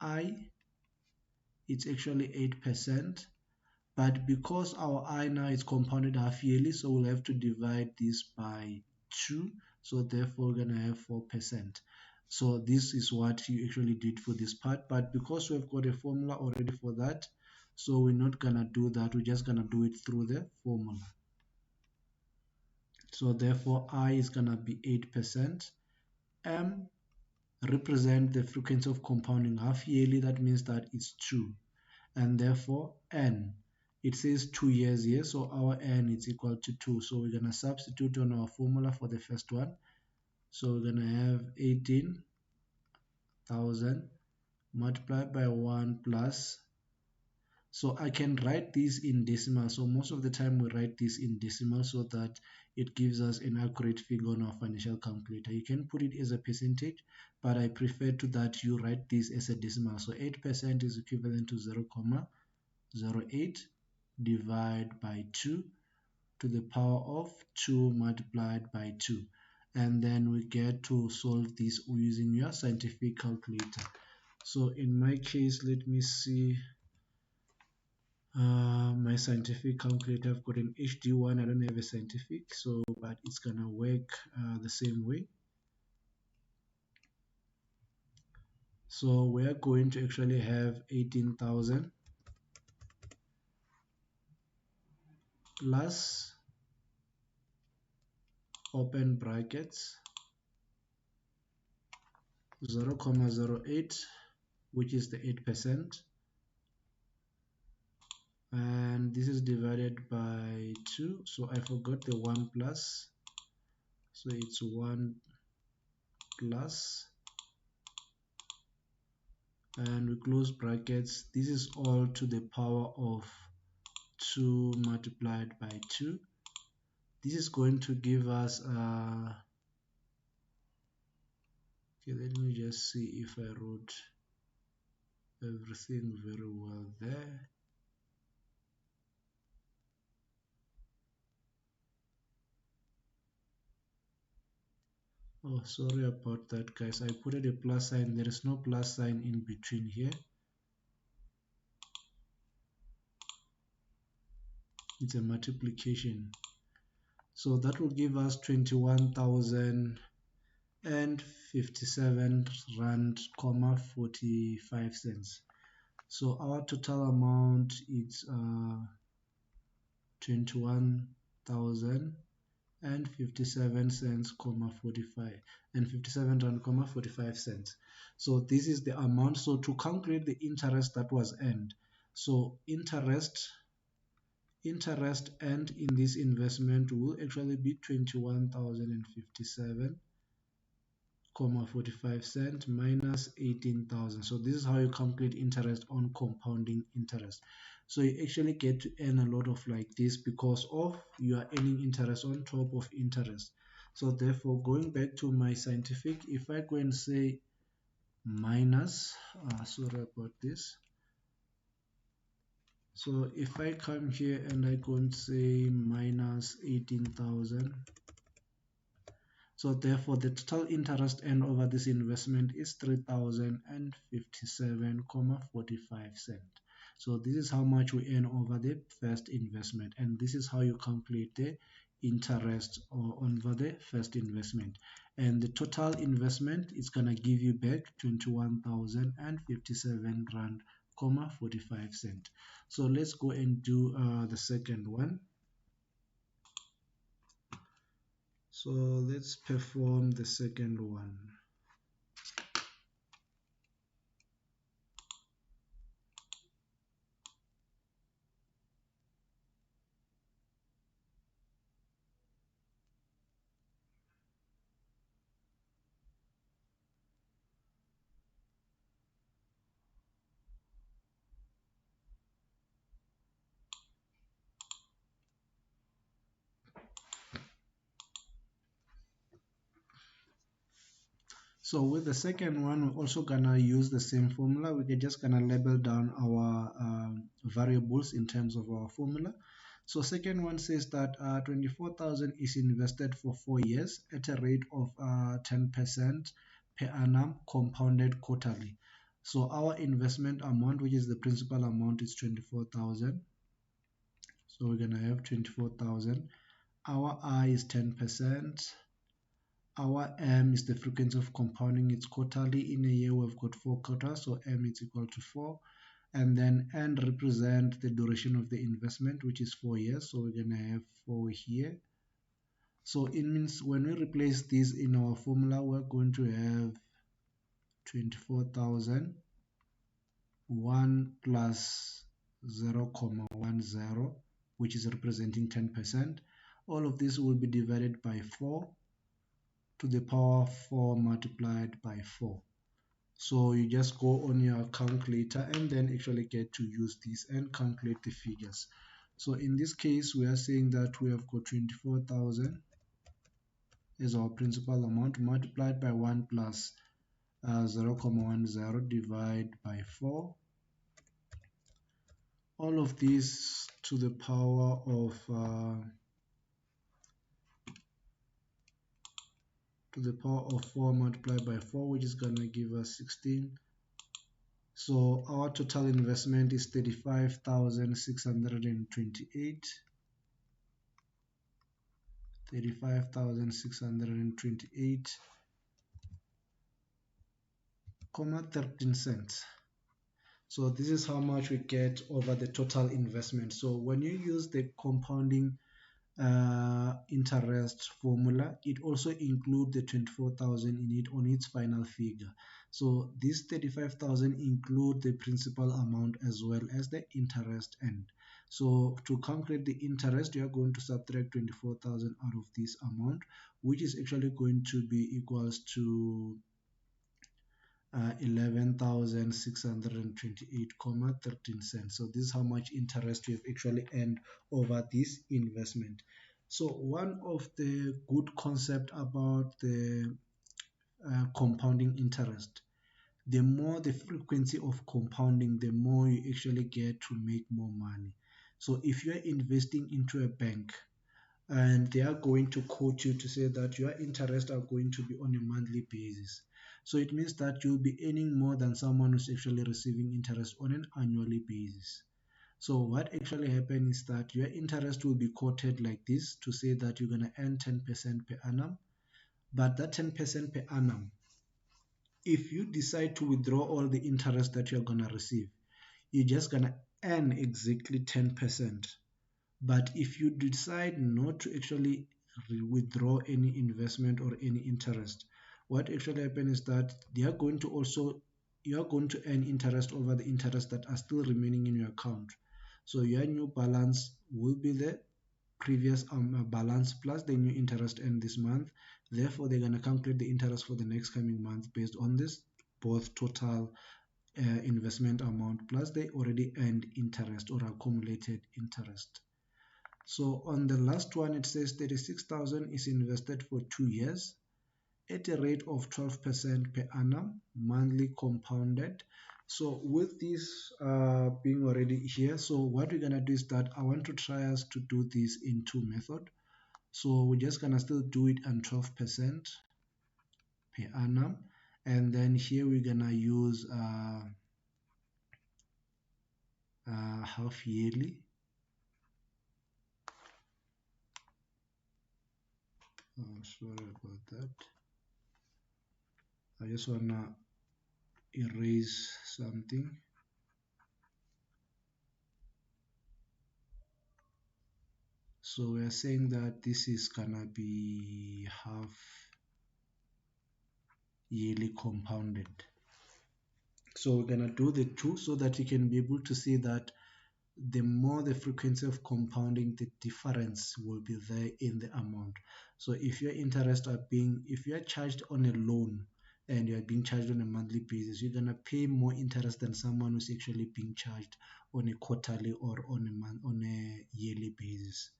I, it's actually 8%. But because our I now is compounded half yearly, so we'll have to divide this by 2. So therefore, we're going to have 4%. So this is what you actually did for this part. But because we've got a formula already for that, so we're not going to do that. We're just going to do it through the formula. So therefore, I is going to be 8%. M represent the frequency of compounding half yearly. That means that it's 2. And therefore, N it says 2 years here, so our n is equal to 2. So we're going to substitute on our formula for the first one. So we're going to have 18,000 multiplied by 1 plus. So I can write this in decimal. So most of the time we write this in decimal so that it gives us an accurate figure on our financial calculator. You can put it as a percentage, but I prefer to that you write this as a decimal. So 8% is equivalent to 0,08 divided by 2 to the power of 2 multiplied by 2. And then we get to solve this using your scientific calculator. So in my case, let me see. My scientific calculator, I've got an HD1. I don't have a scientific, so but it's gonna work the same way. So we're going to actually have 18,000 plus open brackets 0,08, which is the 8%, and this is divided by 2. So I forgot the 1 plus, so it's 1 plus, and we close brackets. This is all to the power of 2 multiplied by 2. This is going to give us okay, let me just see if I wrote everything very well there. Oh, sorry about that, guys. I put a plus sign. There is no plus sign in between here. It's a multiplication. So that will give us 21,057 rand, 45 cents. So our total amount is 21,057 cents, 45 and 57 rand, 45 cents. So this is the amount. So to calculate the interest that was earned, so interest earned in this investment will actually be 21,057.45 cents minus 18,000. So this is how you calculate interest on compounding interest. So you actually get to earn a lot of like this because of you are earning interest on top of interest. So therefore, going back to my scientific, if I go and say minus, sorry about this. So if I come here and I go and say minus 18,000, so therefore the total interest earned over this investment is 3,057.45 cents. So this is how much we earn over the first investment, and this is how you calculate the interest over the first investment. And the total investment is gonna give you back 21,057 rand, 45 cents. So let's go and do the second one. So let's perform the second one. So with the second one, we're also gonna use the same formula. We're just gonna label down our variables in terms of our formula. So second one says that 24,000 is invested for 4 years at a rate of 10% per annum compounded quarterly. So our investment amount, which is the principal amount, is 24,000. So we're gonna have 24,000. Our I is 10%. Our M is the frequency of compounding. It's quarterly. In a year, we've got 4 quarters, so M is equal to 4. And then N represent the duration of the investment, which is 4 years. So we're going to have 4 here. So it means when we replace this in our formula, we're going to have 24,000, 1 plus 0.10, which is representing 10%. All of this will be divided by 4 to the power 4 multiplied by 4. So you just go on your calculator and then actually get to use this and calculate the figures. So in this case, we are saying that we have got 24,000 as our principal amount multiplied by 1 plus 0.10 divided by 4. All of this to the power of 4 multiplied by 4, which is going to give us 16. So our total investment is 35,628. 13 cents. So this is how much we get over the total investment. So when you use the compounding interest formula, it also includes the 24,000 in it on its final figure. So this 35,000 include the principal amount as well as the interest end. So to calculate the interest, you are going to subtract 24,000 out of this amount, which is actually going to be equals to 11,628.13 cents. So this is how much interest we have actually earned over this investment. So one of the good concept about the compounding interest, the more the frequency of compounding, the more you actually get to make more money. So if you are investing into a bank and they are going to quote you to say that your interest are going to be on a monthly basis, so it means that you'll be earning more than someone who's actually receiving interest on an annually basis. So what actually happens is that your interest will be quoted like this to say that you're going to earn 10% per annum. But that 10% per annum, if you decide to withdraw all the interest that you're going to receive, you're just going to earn exactly 10%. But if you decide not to actually withdraw any investment or any interest, what actually happens is that you are going to earn interest over the interest that are still remaining in your account. So your new balance will be the previous balance plus the new interest earned this month. Therefore, they're going to calculate the interest for the next coming month based on this both total investment amount plus the already earned interest or accumulated interest. So on the last one, it says 36,000 is invested for 2 years at a rate of 12% per annum, monthly compounded. So with this being already here, so what we're gonna do is that I want to try us to do this in two methods. So we're just gonna still do it on 12% per annum, and then here we're gonna use half yearly. Oh, sorry about that. I just wanna erase something. So we're saying that this is gonna be half yearly compounded. So we're gonna do the two so that you can be able to see that the more the frequency of compounding, the difference will be there in the amount. So if your interest if you are charged on a loan and you are being charged on a monthly basis, you're gonna pay more interest than someone who's actually being charged on a quarterly or on a yearly basis,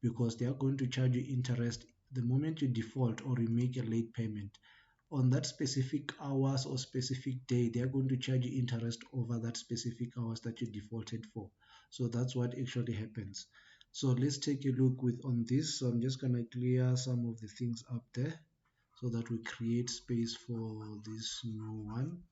because they are going to charge you interest the moment you default or you make a late payment. On that specific hours or specific day, they are going to charge you interest over that specific hours that you defaulted for. So that's what actually happens. So let's take a look on this. So I'm just going to clear some of the things up there so that we create space for this new one.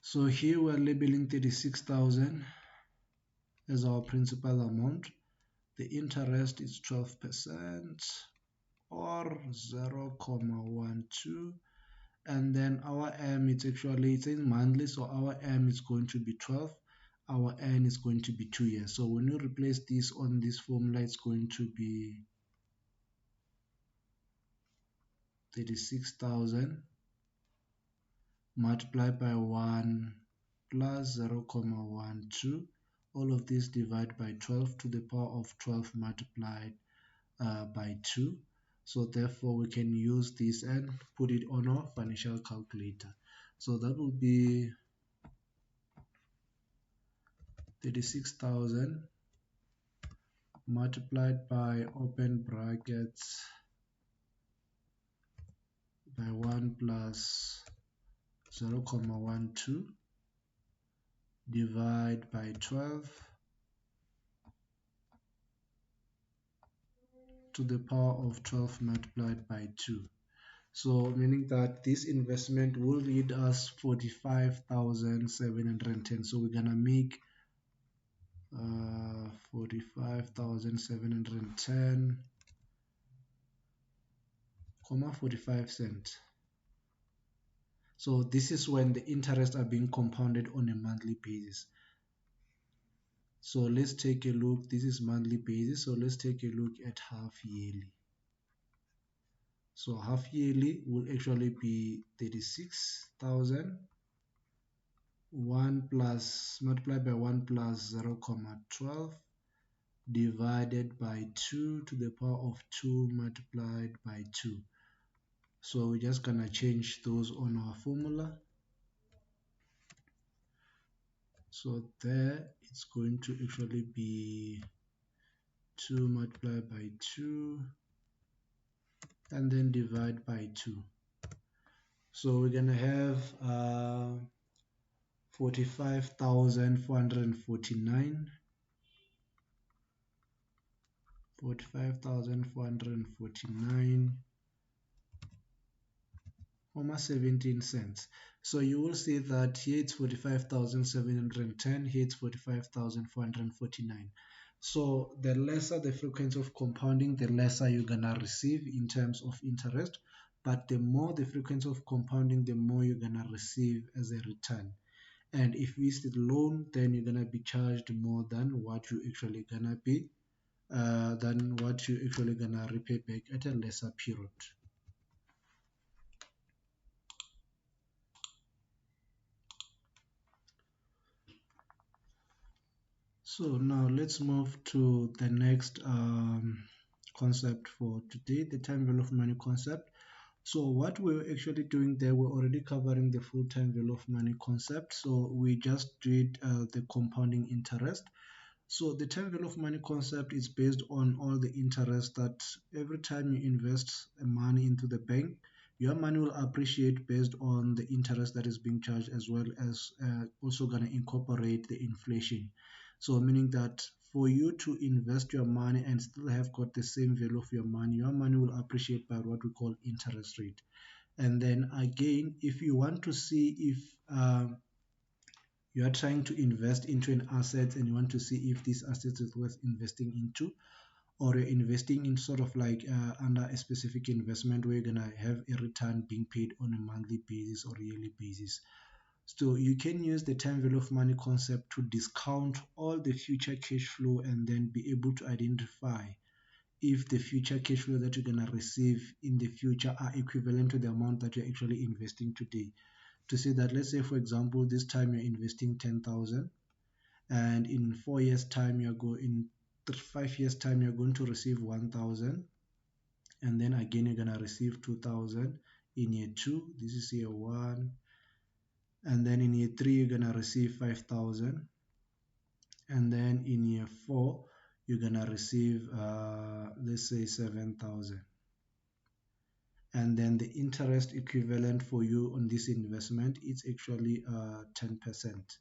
So here we're labeling 36,000 as our principal amount. The interest is 12% or 0.12, and then our M, it's in monthly, so our M is going to be 12, our N is going to be 2 years. So when you replace this on this formula, it's going to be 36,000 multiplied by 1 plus 0.12. All of this divide by 12 to the power of 12 multiplied by 2. So therefore we can use this and put it on our financial calculator. So that will be 36,000 multiplied by open brackets by 1 plus 0.12 divide by 12 to the power of 12 multiplied by 2. So meaning that this investment will lead us 45,710. So we're gonna make 45,710 comma 45 cents. So this is when the interest are being compounded on a monthly basis. So let's take a look. This is monthly basis. So let's take a look at half yearly. So half yearly will actually be 36,000 1 plus multiplied by 1 plus 0.12 divided by 2 to the power of 2 multiplied by 2. So we're just gonna change those on our formula. So there it's going to actually be 2 multiplied by 2 and then divide by 2. So we're gonna have 45,449 17 cents. So you will see that here it's 45,710, here it's 45,449. So the lesser the frequency of compounding, the lesser you're gonna receive in terms of interest, but the more the frequency of compounding, the more you're gonna receive as a return. And if it's a loan, then you're gonna be charged more than what you actually gonna be repay back at a lesser period. So now let's move to the next concept for today, the time value of money concept. So what we're actually doing there, we're already covering the full time value of money concept. So we just did the compounding interest. So the time value of money concept is based on all the interest that every time you invest money into the bank, your money will appreciate based on the interest that is being charged, as well as also going to incorporate the inflation. So meaning that for you to invest your money and still have got the same value of your money will appreciate by what we call interest rate. And then again, if you want to see if you are trying to invest into an asset and you want to see if this asset is worth investing into, or you're investing in sort of like under a specific investment where you're gonna have a return being paid on a monthly basis or yearly basis. So you can use the time value of money concept to discount all the future cash flow and then be able to identify if the future cash flow that you're gonna receive in the future are equivalent to the amount that you're actually investing today. To say that, let's say for example, this time you're investing 10,000 and in 4 years time you're going 5 years time you're going to receive 1,000, and then again you're gonna receive 2,000 in year 2. This is year 1, and then in year 3 you're gonna receive 5,000, and then in year 4 you're gonna receive let's say 7,000, and then the interest equivalent for you on this investment is actually 10%.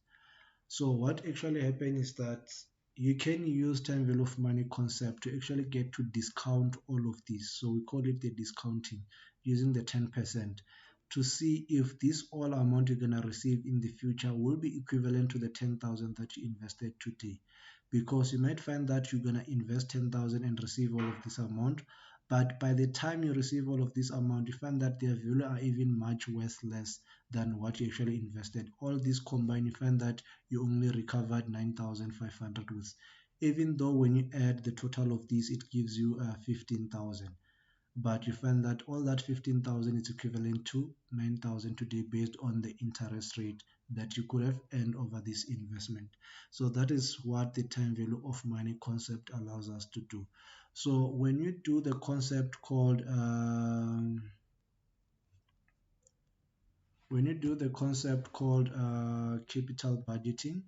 So what actually happened is that you can use time value of money concept to actually get to discount all of this. So we call it the discounting using the 10% to see if this all amount you're going to receive in the future will be equivalent to the 10,000 that you invested today. Because you might find that you're going to invest 10,000 and receive all of this amount, but by the time you receive all of this amount, you find that their value are even much worth less than what you actually invested. All this combined, you find that you only recovered 9,500 with, even though when you add the total of these, it gives you 15,000. but you find that all that 15,000 is equivalent to 9,000 today based on the interest rate that you could have earned over this investment. So that is what the time value of money concept allows us to do. So when you do the concept called capital budgeting,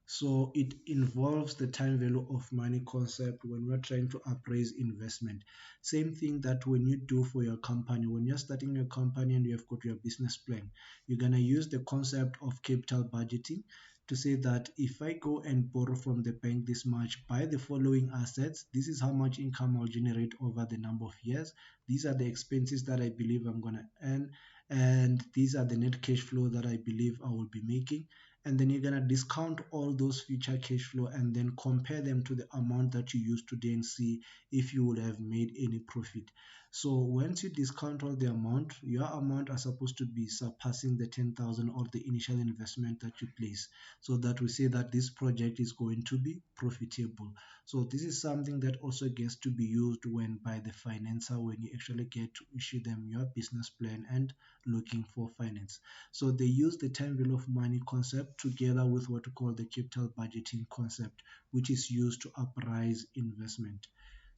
so it involves the time value of money concept when we're trying to appraise investment. Same thing that when you do for your company, when you're starting your company and you have got your business plan, you're going to use the concept of capital budgeting to say that if I go and borrow from the bank this much, buy the following assets, this is how much income I'll generate over the number of years. These are the expenses that I believe I'm going to earn, and these are the net cash flow that I believe I will be making, and then you're going to discount all those future cash flow and then compare them to the amount that you used today and see if you would have made any profit. So once you discount all the amount, your amount are supposed to be surpassing the 10,000 or the initial investment that you place, so that we say that this project is going to be profitable. So this is something that also gets to be used when by the financer when you actually get to issue them your business plan and looking for finance. So they use the time value of money concept together with what we call the capital budgeting concept, which is used to appraise investment.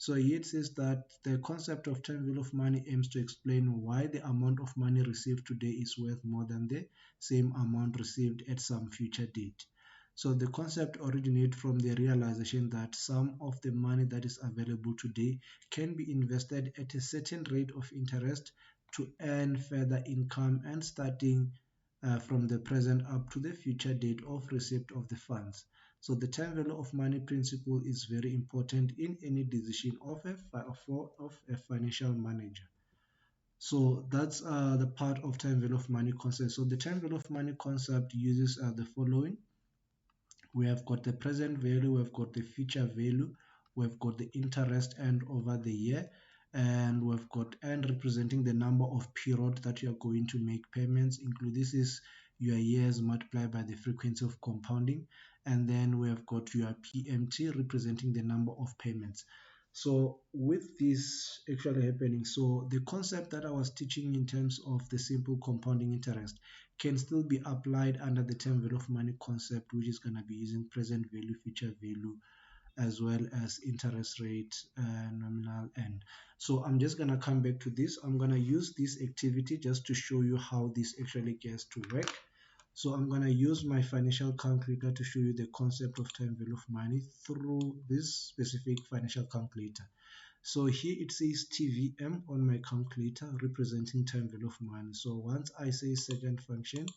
So here it says that the concept of time value of money aims to explain why the amount of money received today is worth more than the same amount received at some future date. So the concept originates from the realization that some of the money that is available today can be invested at a certain rate of interest to earn further income and starting from the present up to the future date of receipt of the funds. So the time value of money principle is very important in any decision of a financial manager. So that's the part of time value of money concept. So the time value of money concept uses the following. We have got the present value, we've got the future value, we've got the interest earned over the year, and we've got and representing the number of period that you are going to make payments. Include this is your years multiplied by the frequency of compounding, and then we have got your PMT representing the number of payments. So with this actually happening, so the concept that I was teaching in terms of the simple compounding interest can still be applied under the time value of money concept, which is going to be using present value, future value, as well as interest rate, nominal end. So I'm just going to come back to this. I'm going to use this activity just to show you how this actually gets to work. So I'm going to use my financial calculator to show you the concept of time value of money through this specific financial calculator. So here it says TVM on my calculator representing time value of money. So once I say second function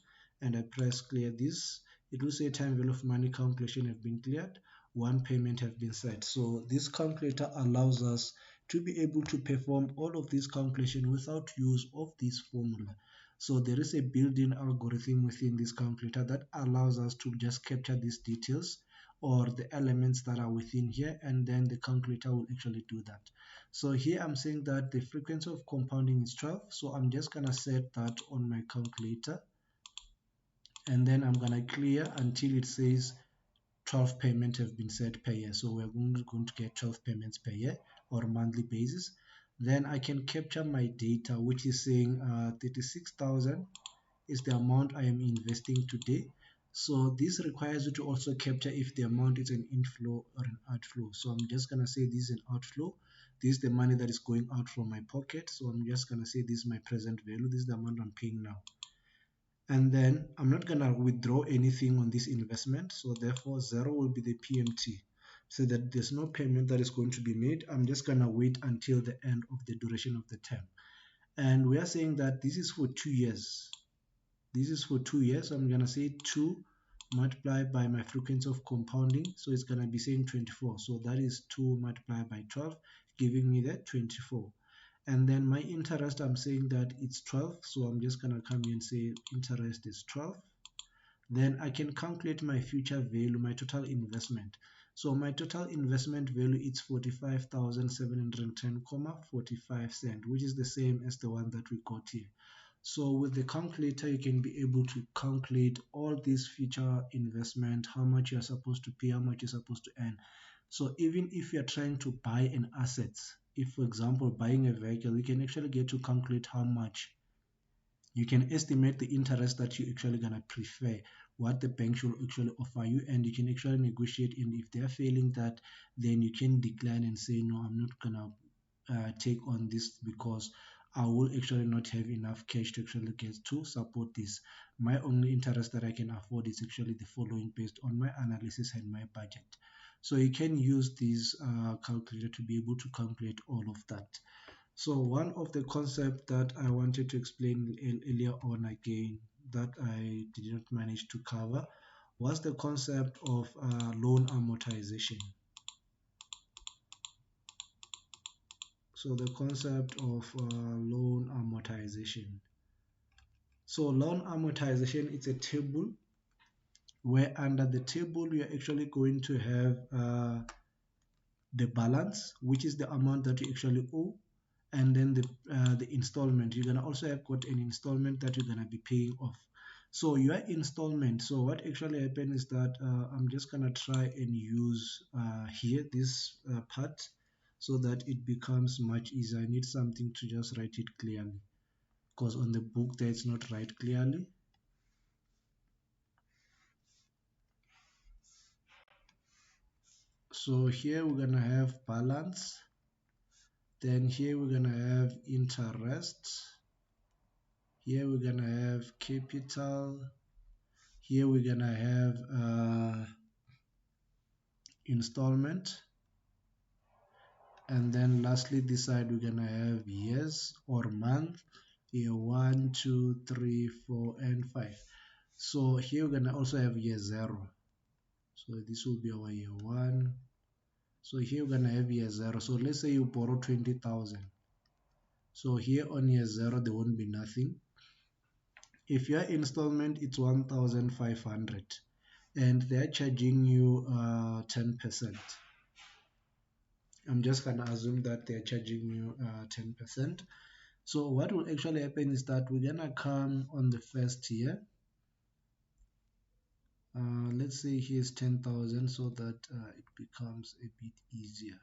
and I press clear this, it will say time value of money calculation have been cleared, one payment have been set. So this calculator allows us to be able to perform all of this calculation without use of this formula. So there is a built-in algorithm within this calculator that allows us to just capture these details or the elements that are within here, and then the calculator will actually do that. So here I'm saying that the frequency of compounding is 12, so I'm just gonna set that on my calculator, and then I'm gonna clear until it says 12 payments have been set per year. So we're going to get 12 payments per year or monthly basis. Then I can capture my data, which is saying 36,000 is the amount I am investing today. So this requires you to also capture if the amount is an inflow or an outflow. So I'm just gonna say this is an outflow. This is the money that is going out from my pocket. So I'm just gonna say this is my present value. This is the amount I'm paying now. And then I'm not gonna withdraw anything on this investment. So therefore 0 will be the PMT. So that there's no payment that is going to be made. I'm just gonna wait until the end of the duration of the term. And we are saying that this is for 2 years. This is for 2 years. So I'm going to say 2 multiplied by my frequency of compounding. So it's going to be saying 24. So that is 2 multiplied by 12, giving me the 24. And then my interest, I'm saying that it's 12. So I'm just going to come here and say interest is 12. Then I can calculate my future value, my total investment. So my total investment value is 45,710.45 cents, which is the same as the one that we got here. So with the calculator, you can be able to calculate all these future investment, how much you're supposed to pay, how much you're supposed to earn. So even if you're trying to buy an asset, if for example buying a vehicle, you can actually get to calculate how much you can estimate the interest that you actually gonna prefer, what the bank should actually offer you, and you can actually negotiate. And if they're failing that, then you can decline and say no, I'm not gonna take on this because I will actually not have enough cash to actually get to support this. My only interest that I can afford is actually the following based on my analysis and my budget. So you can use this calculator to be able to calculate all of that. So one of the concepts that I wanted to explain earlier on again that I did not manage to cover was the concept of loan amortization. So the concept of loan amortization. So loan amortization is a table where under the table you're actually going to have the balance, which is the amount that you actually owe, and then the installment. You're gonna also have got an installment that you're gonna be paying off. So your installment, so what actually happened is that I'm just gonna try and use here this part so that it becomes much easier. I need something to just write it clearly because on the book there it's not right clearly. So here we're gonna have balance, then here we're gonna have interest, here we're gonna have capital, here we're gonna have installment, and then lastly this side we're gonna have years or month. Here 1, 2, 3, 4, and 5. So here we're gonna also have year 0. So this will be our year 1. So here we're gonna have year 0. So let's say you borrow 20,000. So here on year 0 there won't be nothing. If your installment it's 1,500 and they're charging you 10%. I'm just gonna assume that they're charging you 10%. So what will actually happen is that we're gonna come on the first year. Let's say here's 10,000 so that it becomes a bit easier.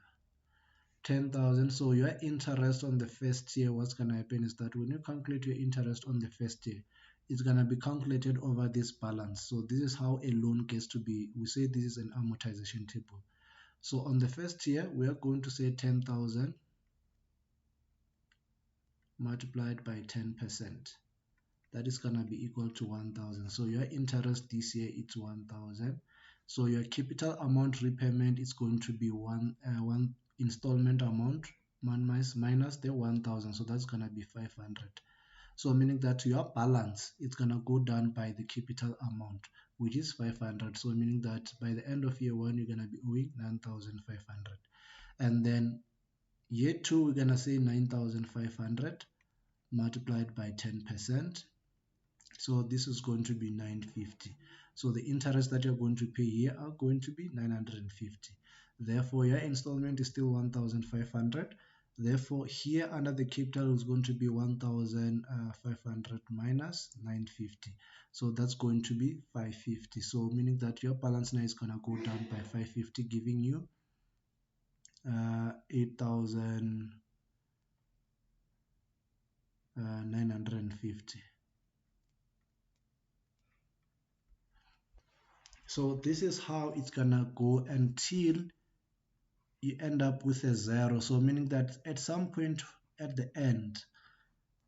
10,000. So your interest on the first year, what's gonna happen is that when you calculate your interest on the first year, it's gonna be calculated over this balance. So this is how a loan gets to be. We say this is an amortization table. So on the first year, we are going to say 10,000 multiplied by 10%. That is going to be equal to 1,000. So your interest this year it's 1,000. So your capital amount repayment is going to be one installment amount minus the 1,000. So that's going to be 500. So meaning that your balance is going to go down by the capital amount, which is 500. So meaning that by the end of year 1, you're going to be owing 9,500. And then year 2, we're going to say 9,500 multiplied by 10%. So this is going to be 950. So the interest that you're going to pay here are going to be 950. Therefore, your installment is still 1,500. Therefore, here under the capital is going to be 1,500 minus 950. So that's going to be 550. So meaning that your balance now is going to go down by 550, giving you 8,950. So this is how it's gonna go until you end up with a 0. So meaning that at some point at the end,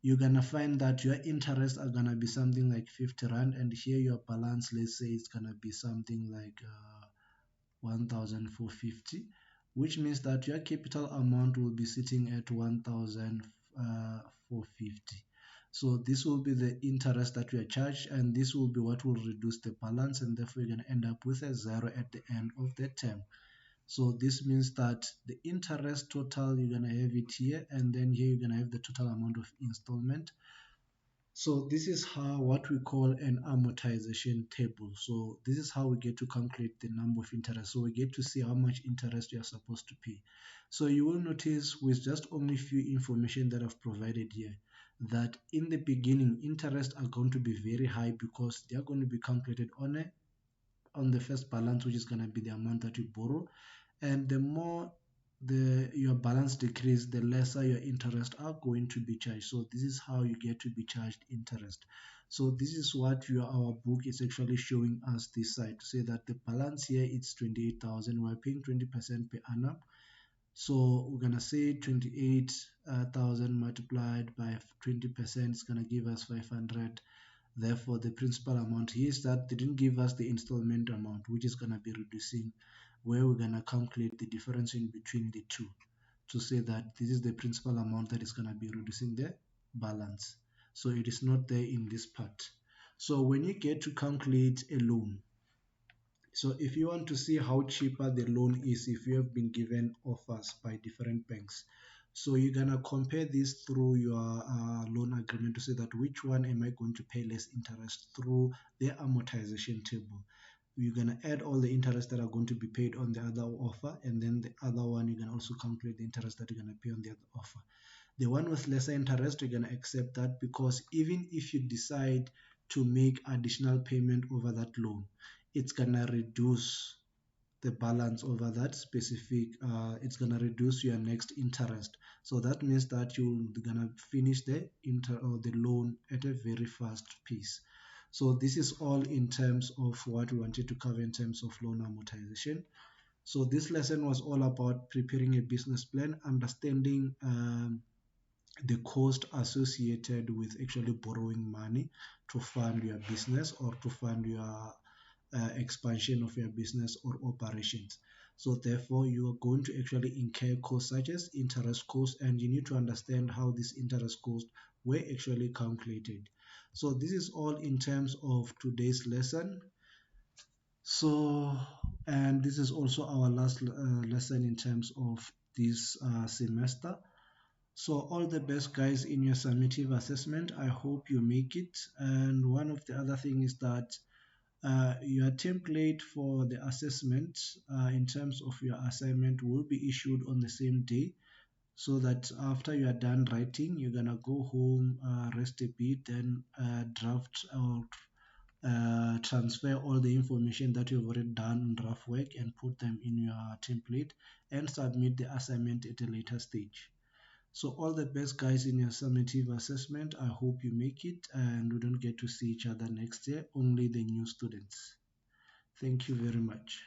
you're gonna find that your interests are gonna be something like 50 rand, and here your balance, let's say it's gonna be something like 1,450, which means that your capital amount will be sitting at 1,450. So this will be the interest that we are charged, and this will be what will reduce the balance, and therefore you're going to end up with a 0 at the end of the term. So this means that the interest total, you're going to have it here, and then here you're going to have the total amount of installment. So this is how what we call an amortization table. So this is how we get to calculate the number of interest. So we get to see how much interest you are supposed to pay. So you will notice with just only few information that I've provided here that in the beginning interest are going to be very high because they are going to be calculated on the first balance, which is going to be the amount that you borrow, And the more your balance decrease, the lesser your interest are going to be charged. So this is how you get to be charged interest. So this is what our book is actually showing us this side, to say that the balance here is 28,000. We're paying 20% per annum. So we're gonna say 28,000 multiplied by 20% is gonna give us 500. Therefore, the principal amount here is that they didn't give us the installment amount, which is gonna be reducing, where we're gonna calculate the difference in between the two to say that this is the principal amount that is gonna be reducing the balance. So it is not there in this part. So when you get to calculate a loan, so if you want to see how cheaper the loan is, if you have been given offers by different banks, so you're gonna compare this through your loan agreement to say that which one am I going to pay less interest through the amortization table. You're gonna add all the interest that are going to be paid on the other offer, and then the other one you're gonna also calculate the interest that you're gonna pay on the other offer. The one with lesser interest, you're gonna accept that, because even if you decide to make additional payment over that loan, it's gonna reduce the balance over that specific, it's gonna reduce your next interest. So that means that you're gonna finish the inter or the loan at a very fast pace. So this is all in terms of what we wanted to cover in terms of loan amortization. So this lesson was all about preparing a business plan, understanding the cost associated with actually borrowing money to fund your business or to fund your expansion of your business or operations. So therefore, you are going to actually incur costs such as interest costs, and you need to understand how these interest costs were actually calculated. So this is all in terms of today's lesson. So, and this is also our last lesson in terms of this semester. So all the best, guys, in your summative assessment. I hope you make it. And one of the other thing is that your template for the assessment in terms of your assignment will be issued on the same day, so that after you are done writing, you're gonna go home, rest a bit, then draft or transfer all the information that you've already done in draft work and put them in your template and submit the assignment at a later stage. So all the best, guys, in your summative assessment. I hope you make it and we don't get to see each other next year, only the new students. Thank you very much.